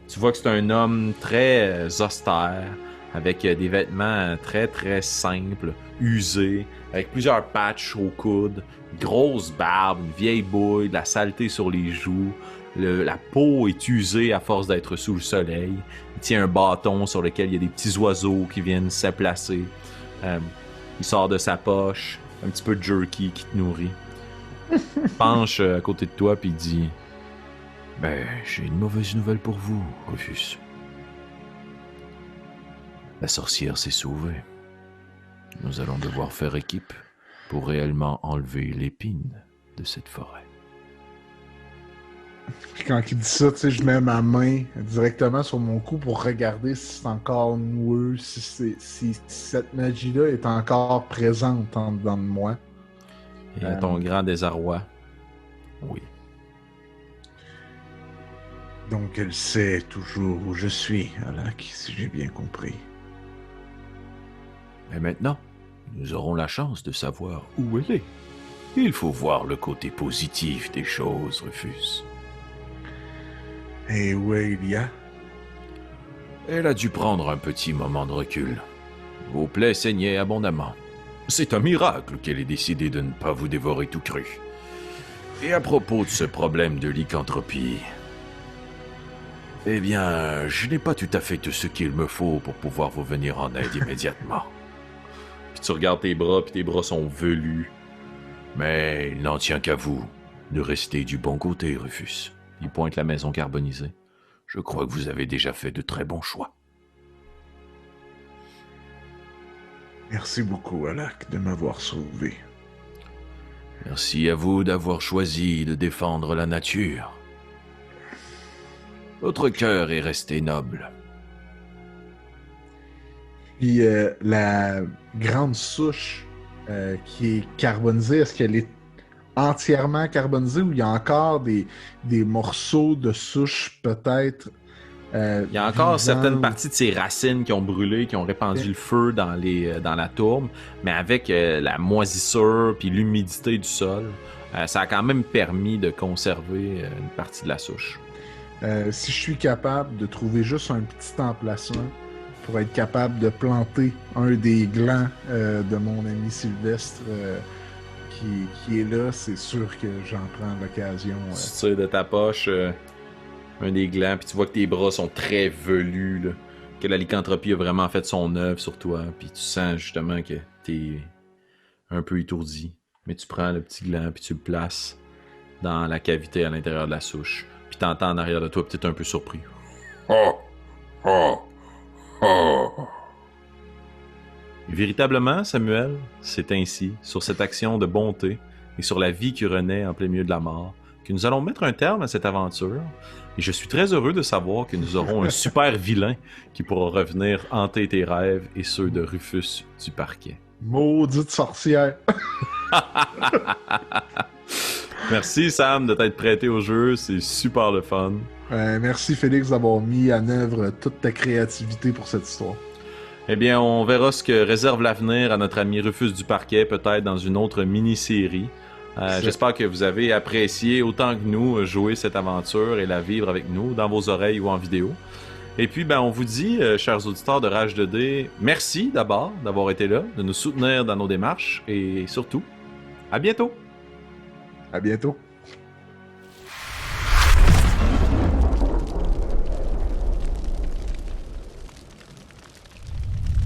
Tu vois que c'est un homme très austère, avec des vêtements très très simples, usés, avec plusieurs patchs au coude, une grosse barbe, une vieille bouille, de la saleté sur les joues. La peau est usée à force d'être sous le soleil. Il tient un bâton sur lequel il y a des petits oiseaux qui viennent s'aplacer. Il sort de sa poche un petit peu de jerky qui te nourrit. Il penche à côté de toi puis il dit: Ben, j'ai une mauvaise nouvelle pour vous, Rufus. La sorcière s'est sauvée. Nous allons devoir faire équipe pour réellement enlever l'épine de cette forêt. Puis quand il dit ça, tu sais, je mets ma main directement sur mon cou pour regarder si c'est encore noueux, si cette magie-là est encore présente en dedans de moi. Et à ton grand désarroi, oui. Donc elle sait toujours où je suis, Alak, si j'ai bien compris. Et maintenant, nous aurons la chance de savoir où elle est. Il faut voir le côté positif des choses, Rufus. Et où est Elia? Elle a dû prendre un petit moment de recul. Vos plaies saignaient abondamment. C'est un miracle qu'elle ait décidé de ne pas vous dévorer tout cru. Et à propos de ce problème de lycanthropie, Eh bien, je n'ai pas tout à fait tout ce qu'il me faut pour pouvoir vous venir en aide immédiatement. Puis tu regardes tes bras, puis tes bras sont velus. Mais il n'en tient qu'à vous de rester du bon côté, Rufus. Il pointe la maison carbonisée. Je crois que vous avez déjà fait de très bons choix. Merci beaucoup, Alak, de m'avoir sauvé. Merci à vous d'avoir choisi de défendre la nature. Votre cœur est resté noble. Puis la grande souche qui est carbonisée, est-ce qu'elle est entièrement carbonisée ou il y a encore des morceaux de souche peut-être Il y a encore vivants? certaines parties de ses racines qui ont brûlé, qui ont répandu le feu dans la tourbe, mais avec la moisissure puis l'humidité du sol, ça a quand même permis de conserver une partie de la souche. Si je suis capable de trouver juste un petit emplacement pour être capable de planter un des glands de mon ami Sylvestre qui est là, c'est sûr que j'en prends l'occasion. Tu tires de ta poche un des glands, puis tu vois que tes bras sont très velus, là, que la lycanthropie a vraiment fait son œuvre sur toi, puis tu sens justement que t'es un peu étourdi. Mais tu prends le petit gland, puis tu le places dans la cavité à l'intérieur de la souche. Puis t'entends en arrière de toi, peut-être un peu surpris. Oh! Oh! Oh! Véritablement, Samuel, c'est ainsi, sur cette action de bonté et sur la vie qui renaît en plein milieu de la mort, que nous allons mettre un terme à cette aventure. Et je suis très heureux de savoir que nous aurons un super vilain qui pourra revenir hanter tes rêves et ceux de Rufus du Parquet. Maudite sorcière! Merci Sam de t'être prêté au jeu, c'est super le fun. Merci Félix d'avoir mis en œuvre toute ta créativité pour cette histoire. Eh bien, on verra ce que réserve l'avenir à notre ami Rufus du Parquet, peut-être dans une autre mini-série. J'espère que vous avez apprécié autant que nous jouer cette aventure et la vivre avec nous, dans vos oreilles ou en vidéo. Et puis, on vous dit, chers auditeurs de Rage 2D, merci d'abord d'avoir été là, de nous soutenir dans nos démarches, et surtout, à bientôt! À bientôt!